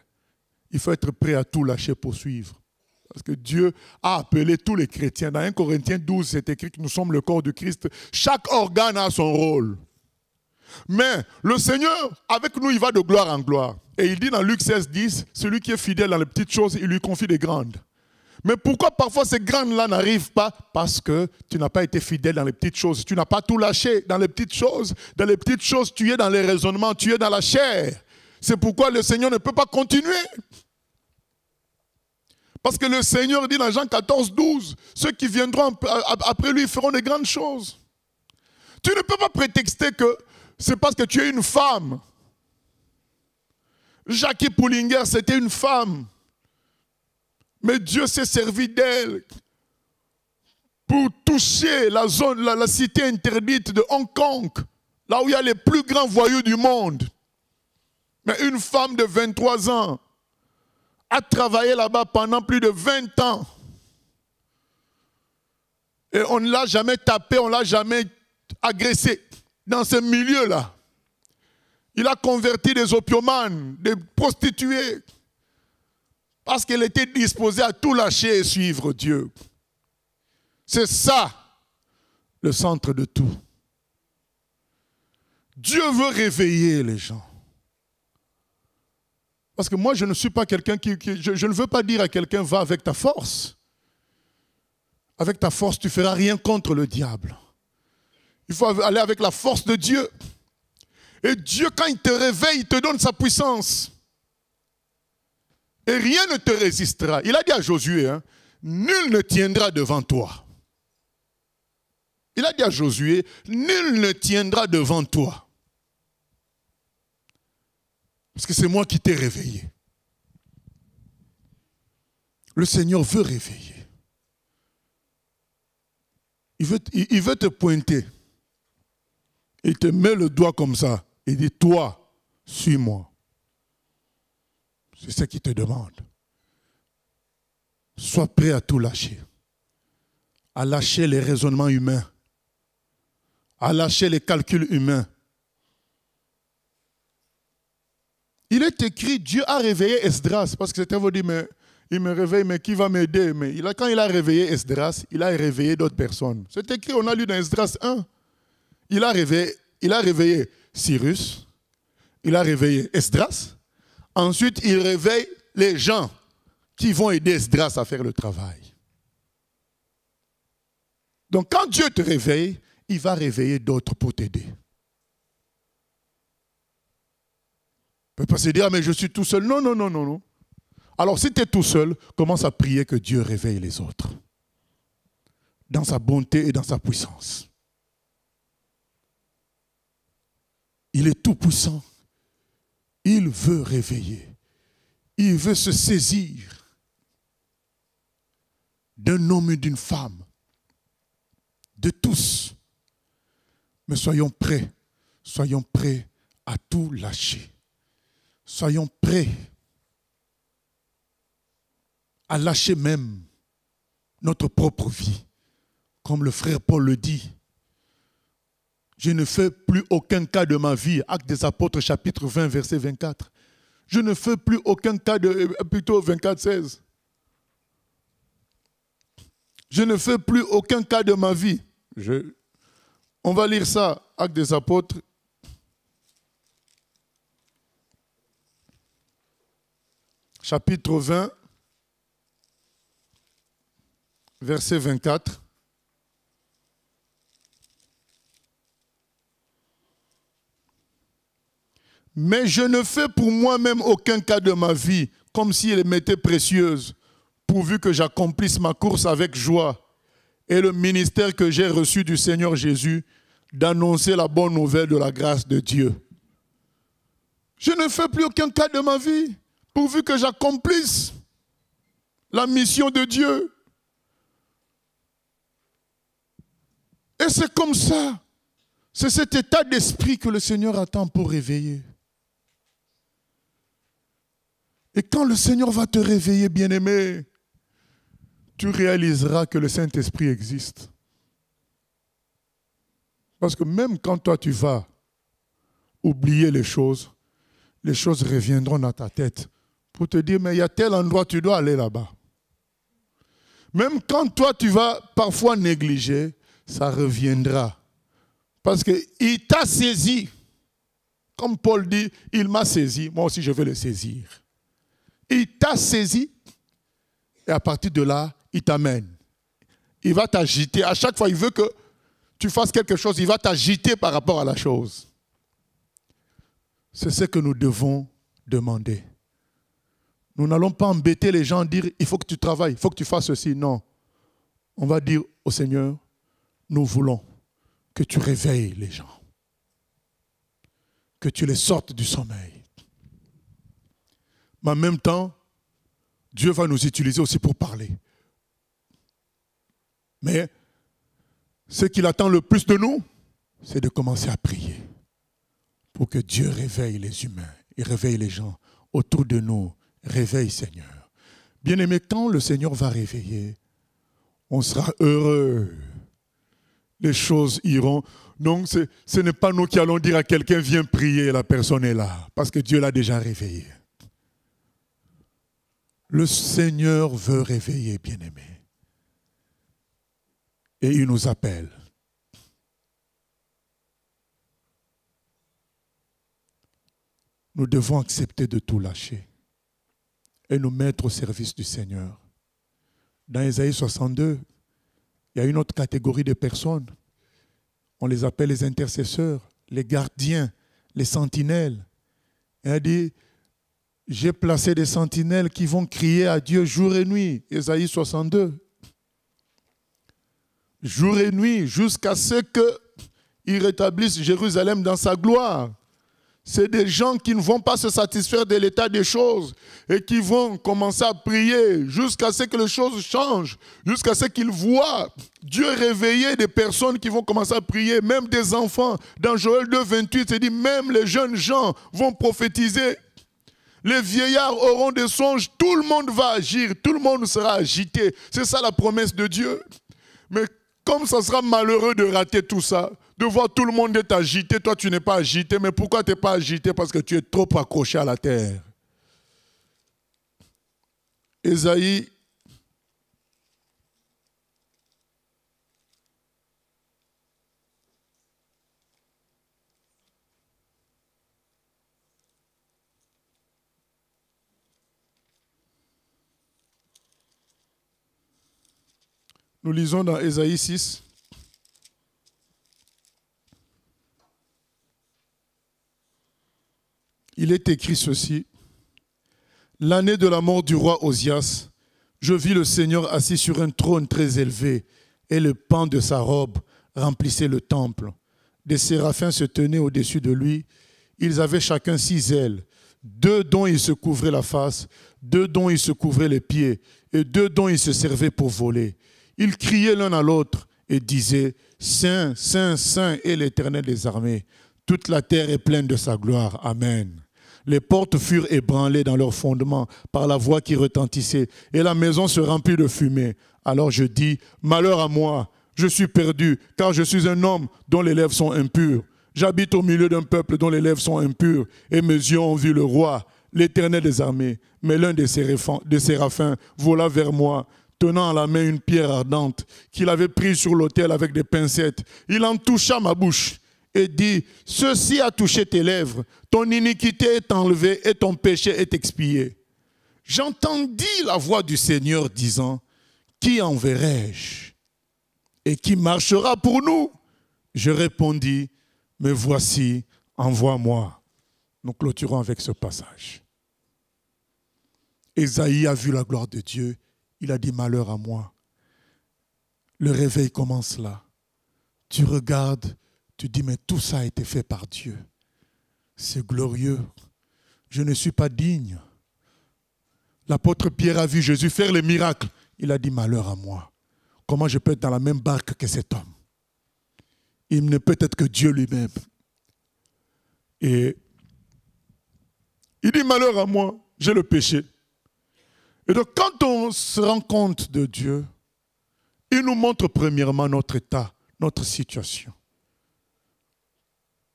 Il faut être prêt à tout lâcher pour suivre. Parce que Dieu a appelé tous les chrétiens. Dans 1 Corinthiens 12, c'est écrit que nous sommes le corps du Christ. Chaque organe a son rôle. Mais le Seigneur, avec nous, il va de gloire en gloire. Et il dit dans Luc 16, 10, celui qui est fidèle dans les petites choses, il lui confie des grandes. Mais pourquoi parfois ces grandes-là n'arrivent pas? Parce que tu n'as pas été fidèle dans les petites choses. Tu n'as pas tout lâché dans les petites choses. Dans les petites choses, tu es dans les raisonnements, tu es dans la chair. C'est pourquoi le Seigneur ne peut pas continuer. Parce que le Seigneur dit dans Jean 14, 12, ceux qui viendront après lui feront de grandes choses. Tu ne peux pas prétexter que c'est parce que tu es une femme. Jackie Pullinger, c'était une femme. Mais Dieu s'est servi d'elle pour toucher la zone, la cité interdite de Hong Kong, là où il y a les plus grands voyous du monde. Mais une femme de 23 ans a travaillé là-bas pendant plus de 20 ans. Et on ne l'a jamais tapé, on ne l'a jamais agressé dans ce milieu-là. Il a converti des opiomanes, des prostituées, parce qu'elle était disposée à tout lâcher et suivre Dieu. C'est ça, le centre de tout. Dieu veut réveiller les gens. Parce que moi, je ne suis pas quelqu'un je ne veux pas dire à quelqu'un, va avec ta force. Avec ta force, tu ne feras rien contre le diable. Il faut aller avec la force de Dieu. Et Dieu, quand il te réveille, il te donne sa puissance. et rien ne te résistera. Il a dit à Josué, hein, nul ne tiendra devant toi. Il a dit à Josué, nul ne tiendra devant toi. Parce que c'est moi qui t'ai réveillé. Le Seigneur veut réveiller. Il veut te pointer. Il te met le doigt comme ça. Il dit, toi, suis-moi. C'est ce qu'il te demande. Sois prêt à tout lâcher. À lâcher les raisonnements humains. À lâcher les calculs humains. Il est écrit, Dieu a réveillé Esdras. Parce que certains vont dire, mais il me réveille, mais qui va m'aider? Mais quand il a réveillé Esdras, il a réveillé d'autres personnes. C'est écrit, on a lu dans Esdras 1. Il a réveillé Cyrus. Il a réveillé Esdras. Ensuite, il réveille les gens qui vont aider Esdras à faire le travail. Donc, quand Dieu te réveille, il va réveiller d'autres pour t'aider. Tu ne peux pas se dire, ah, mais je suis tout seul. Non, non, non, non, non. Alors, si tu es tout seul, commence à prier que Dieu réveille les autres. Dans sa bonté et dans sa puissance. Il est tout puissant. Il veut réveiller. Il veut se saisir d'un homme et d'une femme. De tous. Mais soyons prêts à tout lâcher. Soyons prêts à lâcher même notre propre vie. Comme le frère Paul le dit. Je ne fais plus aucun cas de ma vie. Actes des Apôtres, chapitre 20, verset 24. Je ne fais plus aucun cas plutôt 24, 16. Je ne fais plus aucun cas de ma vie. On va lire ça, Actes des Apôtres. Chapitre 20, verset 24. Mais je ne fais pour moi-même aucun cas de ma vie, comme si elle m'était précieuse, pourvu que j'accomplisse ma course avec joie et le ministère que j'ai reçu du Seigneur Jésus, d'annoncer la bonne nouvelle de la grâce de Dieu. Je ne fais plus aucun cas de ma vie, pourvu que j'accomplisse la mission de Dieu. Et c'est comme ça. C'est cet état d'esprit que le Seigneur attend pour réveiller. Et quand le Seigneur va te réveiller, bien-aimé, tu réaliseras que le Saint-Esprit existe. Parce que même quand toi tu vas oublier les choses reviendront dans ta tête pour te dire, mais il y a tel endroit, tu dois aller là-bas. Même quand toi tu vas parfois négliger, ça reviendra. Parce qu'il t'a saisi. Comme Paul dit, il m'a saisi, moi aussi je vais le saisir. Il t'a saisi et à partir de là, il t'amène. Il va t'agiter. À chaque fois, il veut que tu fasses quelque chose, il va t'agiter par rapport à la chose. C'est ce que nous devons demander. Nous n'allons pas embêter les gens, dire il faut que tu travailles, il faut que tu fasses ceci. Non. On va dire au Seigneur, nous voulons que tu réveilles les gens. Que tu les sortes du sommeil. Mais en même temps, Dieu va nous utiliser aussi pour parler. Mais ce qu'il attend le plus de nous, c'est de commencer à prier. Pour que Dieu réveille les humains, il réveille les gens autour de nous. Réveille, Seigneur. Bien-aimé, quand le Seigneur va réveiller, on sera heureux. Les choses iront. Donc, ce n'est pas nous qui allons dire à quelqu'un, viens prier, la personne est là. Parce que Dieu l'a déjà réveillé. Le Seigneur veut réveiller, bien-aimé. Et il nous appelle. Nous devons accepter de tout lâcher et nous mettre au service du Seigneur. Dans Ésaïe 62, il y a une autre catégorie de personnes. On les appelle les intercesseurs, les gardiens, les sentinelles. Et elle dit, J'ai placé des sentinelles qui vont crier à Dieu jour et nuit. Ésaïe 62. Jour et nuit, jusqu'à ce qu'il rétablisse Jérusalem dans sa gloire. C'est des gens qui ne vont pas se satisfaire de l'état des choses et qui vont commencer à prier jusqu'à ce que les choses changent, jusqu'à ce qu'ils voient Dieu réveiller des personnes qui vont commencer à prier, même des enfants. Dans Joël 2, 28, c'est dit, même les jeunes gens vont prophétiser. Les vieillards auront des songes, tout le monde va agir, tout le monde sera agité. C'est ça la promesse de Dieu. Mais comme ça sera malheureux de rater tout ça, de voir tout le monde être agité, toi tu n'es pas agité. Mais pourquoi tu n'es pas agité? Parce que tu es trop accroché à la terre. Ésaïe, nous lisons dans Ésaïe 6. Il est écrit ceci. L'année de la mort du roi Osias, je vis le Seigneur assis sur un trône très élevé, et le pan de sa robe remplissait le temple. Des séraphins se tenaient au-dessus de lui. Ils avaient chacun 6 ailes, 2 dont ils se couvraient la face, 2 dont ils se couvraient les pieds, et 2 dont ils se servaient pour voler. Ils criaient l'un à l'autre et disaient, « Saint, Saint, Saint est l'Éternel des armées. Toute la terre est pleine de sa gloire. Amen. » Les portes furent ébranlées dans leurs fondements par la voix qui retentissait, et la maison se remplit de fumée. Alors je dis, « Malheur à moi, je suis perdu, car je suis un homme dont les lèvres sont impures. J'habite au milieu d'un peuple dont les lèvres sont impures, et mes yeux ont vu le roi, l'Éternel des armées. » Mais l'un des séraphins vola vers moi, tenant à la main une pierre ardente qu'il avait prise sur l'autel avec des pincettes. Il en toucha ma bouche et dit, « Ceci a touché tes lèvres, ton iniquité est enlevée et ton péché est expié. » J'entendis la voix du Seigneur disant, « Qui enverrai-je? Et qui marchera pour nous? » Je répondis, « Me voici, envoie-moi. » Nous clôturons avec ce passage. Ésaïe a vu la gloire de Dieu. Il a dit, malheur à moi. Le réveil commence là. Tu regardes, tu dis, mais tout ça a été fait par Dieu. C'est glorieux. Je ne suis pas digne. L'apôtre Pierre a vu Jésus faire les miracles. Il a dit, malheur à moi. Comment je peux être dans la même barque que cet homme? Il ne peut être que Dieu lui-même. Et il dit, malheur à moi, j'ai le péché. Et donc, quand on se rend compte de Dieu, il nous montre premièrement notre état, notre situation.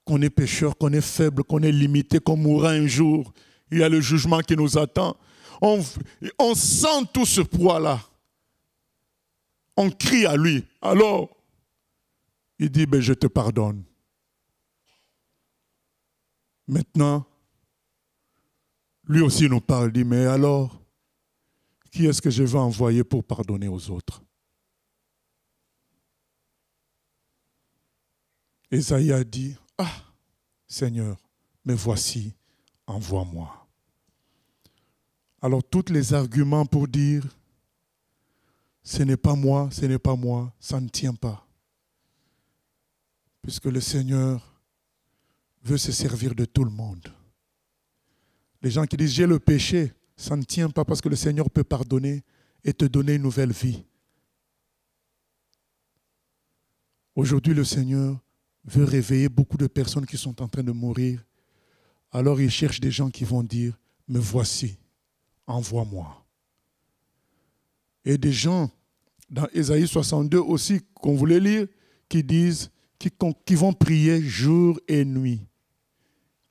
Qu'on est pécheur, qu'on est faible, qu'on est limité, qu'on mourra un jour. Il y a le jugement qui nous attend. On sent tout ce poids-là. On crie à lui. Alors, il dit, ben, je te pardonne. Maintenant, lui aussi nous parle, il dit, mais alors, qui est-ce que je vais envoyer pour pardonner aux autres? Ésaïe a dit, ah, Seigneur, me voici, envoie-moi. Alors, tous les arguments pour dire, ce n'est pas moi, ça ne tient pas. Puisque le Seigneur veut se servir de tout le monde. Les gens qui disent, j'ai le péché, ça ne tient pas parce que le Seigneur peut pardonner et te donner une nouvelle vie. Aujourd'hui, le Seigneur veut réveiller beaucoup de personnes qui sont en train de mourir. Alors, il cherche des gens qui vont dire, me voici, envoie-moi. Et des gens, dans Ésaïe 62 aussi, qu'on voulait lire, qui disent, qui vont prier jour et nuit.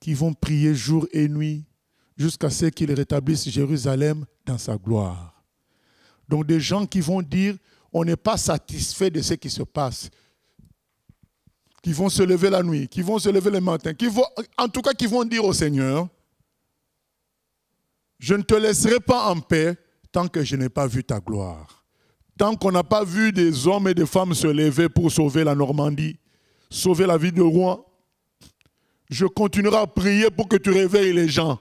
Qui vont prier jour et nuit jusqu'à ce qu'il rétablisse Jérusalem dans sa gloire. Donc des gens qui vont dire, on n'est pas satisfait de ce qui se passe, qui vont se lever la nuit, qui vont se lever le matin, en tout cas qui vont dire au Seigneur, je ne te laisserai pas en paix tant que je n'ai pas vu ta gloire. Tant qu'on n'a pas vu des hommes et des femmes se lever pour sauver la Normandie, sauver la vie de Rouen, je continuerai à prier pour que tu réveilles les gens.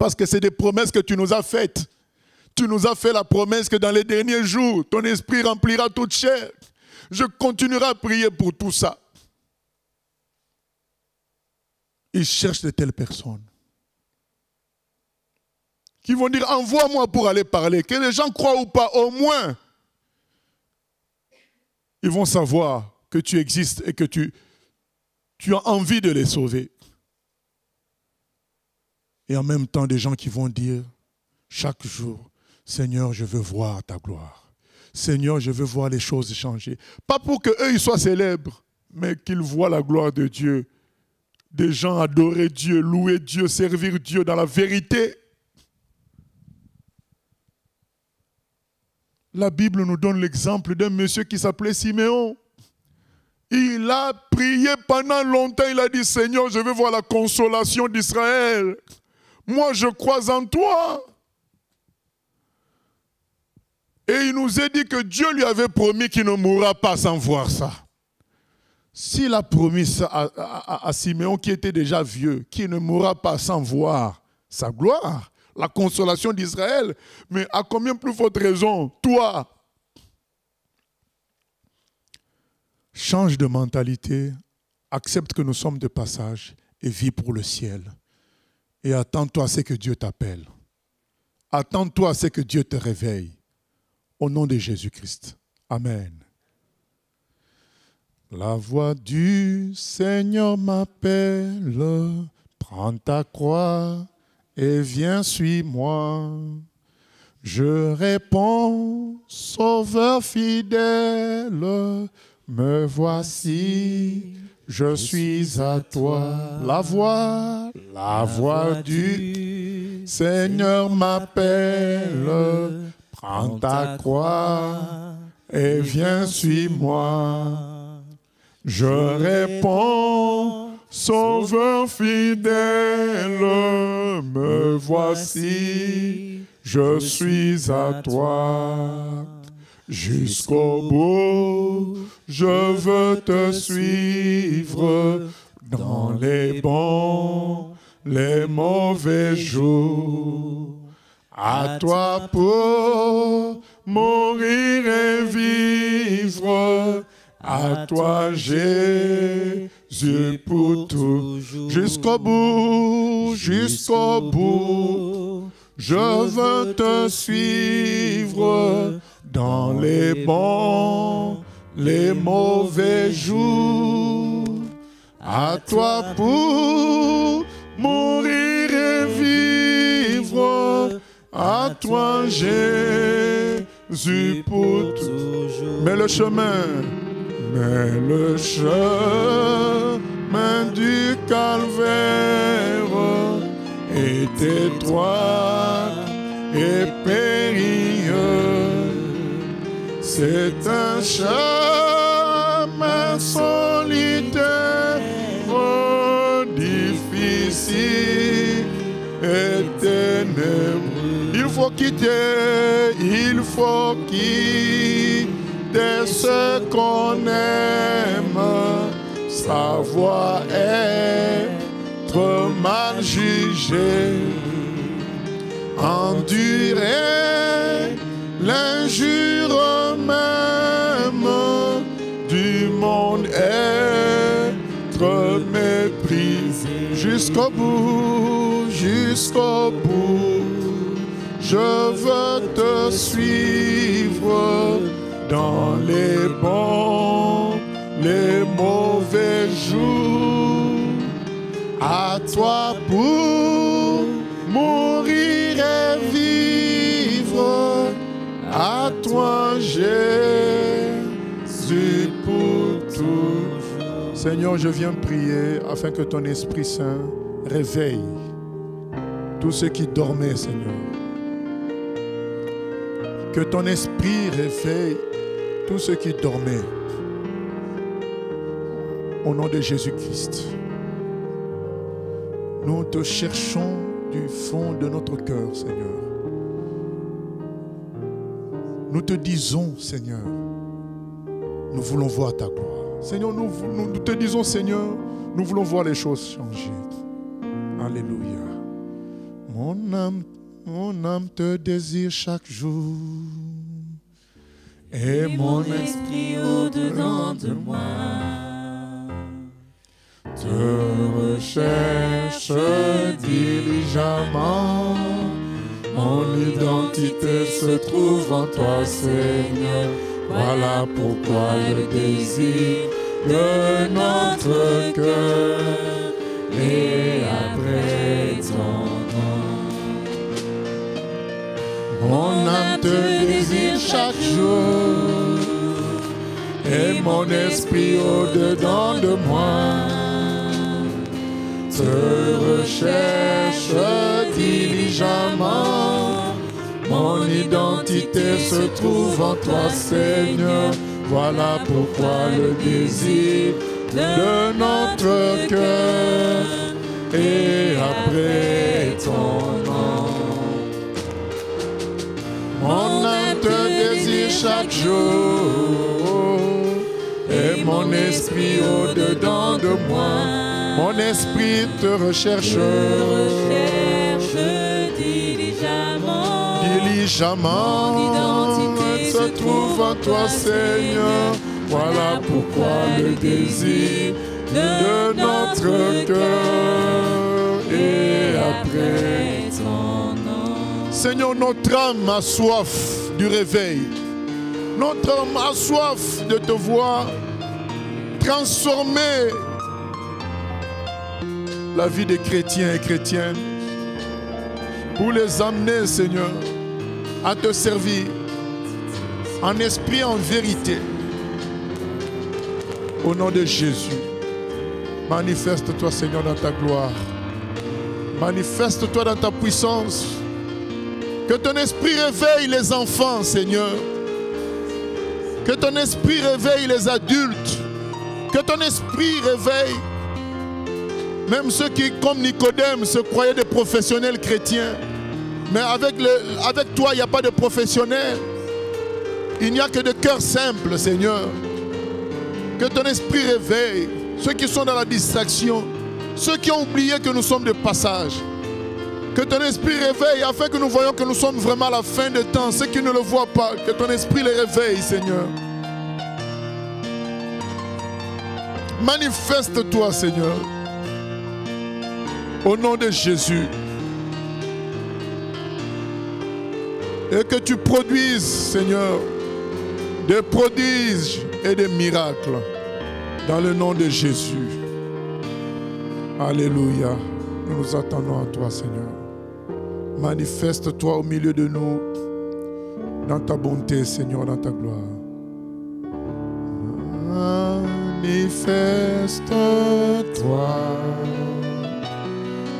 parce que c'est des promesses que tu nous as faites. Tu nous as fait la promesse que dans les derniers jours, ton esprit remplira toute chair. Je continuerai à prier pour tout ça. Ils cherchent de telles personnes qui vont dire, envoie-moi pour aller parler. Que les gens croient ou pas, au moins, ils vont savoir que tu existes et que tu as envie de les sauver. Et en même temps, des gens qui vont dire chaque jour, Seigneur, je veux voir ta gloire. Seigneur, je veux voir les choses changer. Pas pour qu'eux ils soient célèbres, mais qu'ils voient la gloire de Dieu. Des gens adorer Dieu, louer Dieu, servir Dieu dans la vérité. La Bible nous donne l'exemple d'un monsieur qui s'appelait Siméon. Il a prié pendant longtemps, il a dit, Seigneur, je veux voir la consolation d'Israël. Moi, je crois en toi. Et il nous a dit que Dieu lui avait promis qu'il ne mourra pas sans voir ça. S'il a promis ça à Siméon qui était déjà vieux, qu'il ne mourra pas sans voir sa gloire, la consolation d'Israël, mais à combien plus forte raison, toi, change de mentalité, accepte que nous sommes de passage et vis pour le ciel. Et attends-toi à ce que Dieu t'appelle. Attends-toi à ce que Dieu te réveille. Au nom de Jésus-Christ. Amen. La voix du Seigneur m'appelle, prends ta croix et viens, suis-moi. Je réponds, Sauveur fidèle, me voici, je suis à toi. La voix du Seigneur m'appelle, prends ta croix et viens, suis-moi. Je réponds, Sauveur fidèle, me voici, je suis à toi. Jusqu'au bout, je veux te suivre dans les bons, les mauvais jours. À toi pour mourir et vivre, à toi Jésus pour toujours. Jusqu'au bout, je veux te suivre dans les bons, les mauvais jours. À toi pour mourir et vivre, à toi Jésus pour toujours. Mais le chemin du calvaire est étroit et périlleux. C'est un chemin solitaire, difficile et ténébreux. Il faut quitter ce qu'on aime, savoir être mal jugé, endurer l'injure même du monde, être méprisé. Jusqu'au bout, je veux te suivre dans les bons, les mauvais jours. À toi pour mourir et vivre, à toi Jésus pour toujours. Seigneur, je viens prier afin que ton Esprit Saint réveille tous ceux qui dormaient, Seigneur. Que ton esprit réveille tous ceux qui dormaient. Au nom de Jésus-Christ. Nous te cherchons du fond de notre cœur, Seigneur. Nous te disons, Seigneur, nous voulons voir ta gloire. Seigneur, nous te disons, Seigneur, nous voulons voir les choses changer. Alléluia. Mon âme te désire chaque jour. Et mon esprit au-dedans de moi te recherche diligemment. Mon identité se trouve en toi, Seigneur. Voilà pourquoi le désir de notre cœur est après ton nom. Mon âme te désire chaque jour, et mon esprit au-dedans de moi te recherche diligemment. Mon identité se trouve en toi, Seigneur. Voilà pourquoi le désir de notre cœur est après ton nom. Mon âme te désire chaque jour, et mon esprit au-dedans de moi. Mon esprit te recherche diligemment. Mon identité se trouve en toi, Seigneur. Voilà pourquoi le désir de notre cœur est après ton nom. Seigneur, notre âme a soif du réveil. Notre âme a soif de te voir transformer la vie des chrétiens et chrétiennes pour les amener, Seigneur, à te servir en esprit, en vérité. Au nom de Jésus, manifeste-toi, Seigneur, dans ta gloire. Manifeste-toi dans ta puissance. Que ton esprit réveille les enfants, Seigneur. Que ton esprit réveille les adultes. Que ton esprit réveille même ceux qui, comme Nicodème, se croyaient des professionnels chrétiens. Mais avec toi, il n'y a pas de professionnels. Il n'y a que de cœurs simples, Seigneur. Que ton esprit réveille ceux qui sont dans la distraction, ceux qui ont oublié que nous sommes de passage. Que ton esprit réveille afin que nous voyions que nous sommes vraiment à la fin des temps. Ceux qui ne le voient pas, que ton esprit les réveille, Seigneur. Manifeste-toi, Seigneur. Au nom de Jésus. Et que tu produises, Seigneur, des prodiges et des miracles. Dans le nom de Jésus. Alléluia. Nous nous attendons à toi, Seigneur. Manifeste-toi au milieu de nous. Dans ta bonté, Seigneur, dans ta gloire. Manifeste-toi.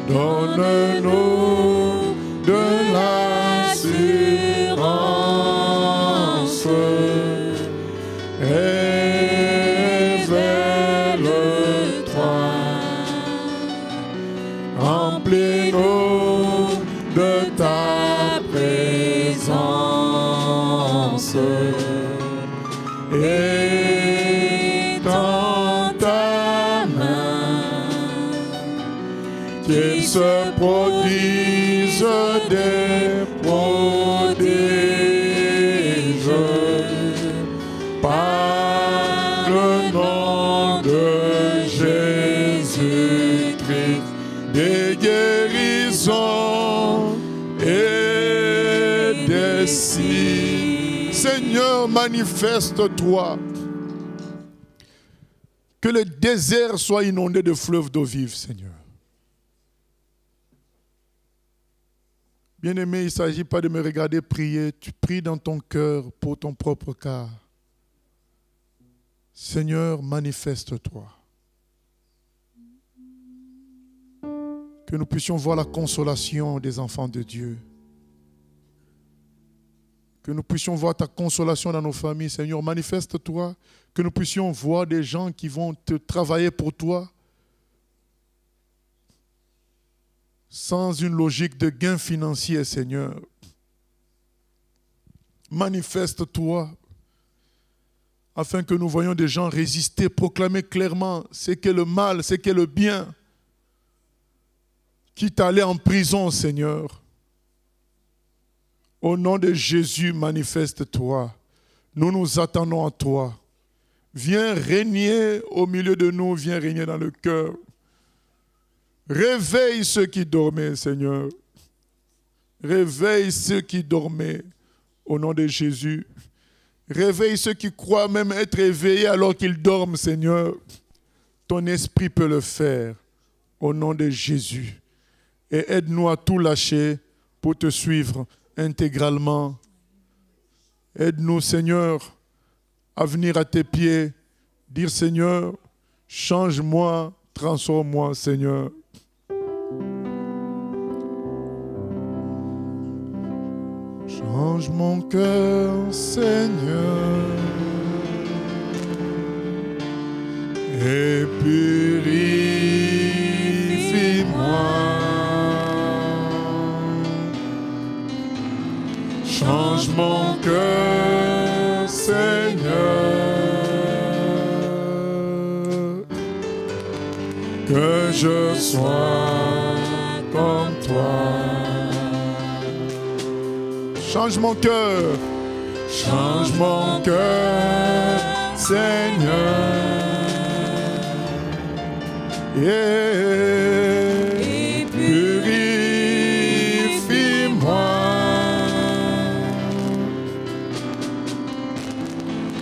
Donne-nous de l'assurance. Révèle-toi. Remplis-nous de ta présence. Et dans ta main, qu'il se produise des prodiges par le nom de Jésus-Christ, des guérisons et des signes. Seigneur, manifeste-toi. Que le désert soit inondé de fleuves d'eau vive, Seigneur. Bien-aimé, il ne s'agit pas de me regarder prier. Tu pries dans ton cœur pour ton propre cas. Seigneur, manifeste-toi. Que nous puissions voir la consolation des enfants de Dieu. Que nous puissions voir ta consolation dans nos familles. Seigneur, manifeste-toi. Que nous puissions voir des gens qui vont te travailler pour toi. Sans une logique de gain financier, Seigneur. Manifeste-toi afin que nous voyions des gens résister, proclamer clairement ce qu'est le mal, ce qu'est le bien. quitte à aller en prison, Seigneur. Au nom de Jésus, manifeste-toi. Nous nous attendons à toi. Viens régner au milieu de nous, viens régner dans le cœur. Réveille ceux qui dormaient, Seigneur. Réveille ceux qui dormaient au nom de Jésus. Réveille ceux qui croient même être éveillés alors qu'ils dorment, Seigneur. Ton esprit peut le faire au nom de Jésus. Et aide-nous à tout lâcher pour te suivre intégralement. Aide-nous, Seigneur, à venir à tes pieds, dire, Seigneur, change-moi, transforme-moi, Seigneur. Change mon cœur, Seigneur, et purifie-moi. Change mon cœur, Seigneur, que je sois comme toi. Change mon cœur, change mon cœur, Seigneur. Et purifie-moi.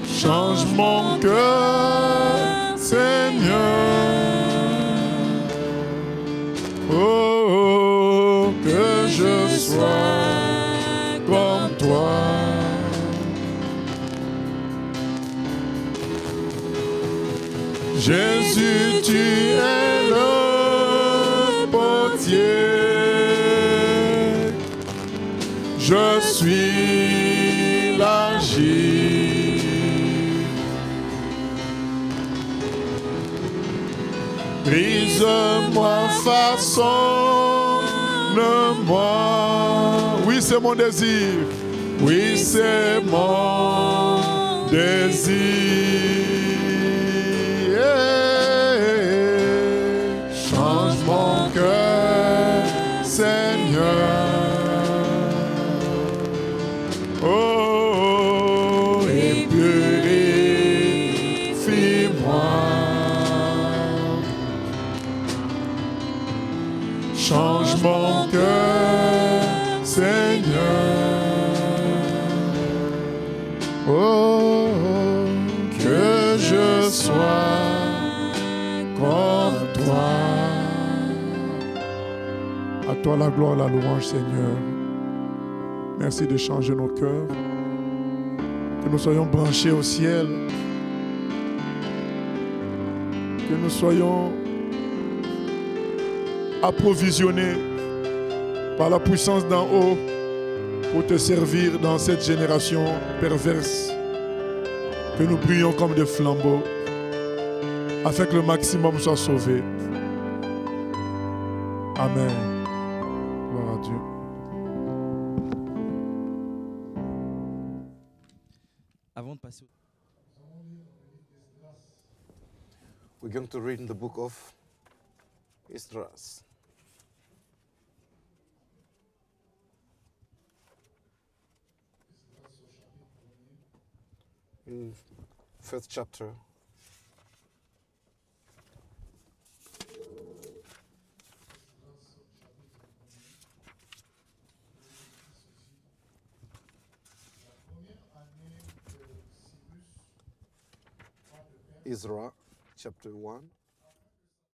Change mon cœur, Seigneur. Oh, que je sois comme toi. Jésus, tu es le potier. Je suis l'argile. Brise-moi, façonne-moi. Oui, c'est mon désir. Oui, c'est mon désir. Change mon cœur, Seigneur. Oh, et purifie-moi. Change mon cœur, Seigneur. Oh, que je sois comme toi. À toi la gloire, la louange, Seigneur. Merci de changer nos cœurs. Que nous soyons branchés au ciel. Que nous soyons approvisionnés par la puissance d'en haut pour te servir dans cette génération perverse. Que nous brillons comme des flambeaux afin que le maximum soit sauvé. Amen. Gloire à Dieu. Avant de passer We're going to read in the book of Esdras. In first chapter. Ezra chapter 1.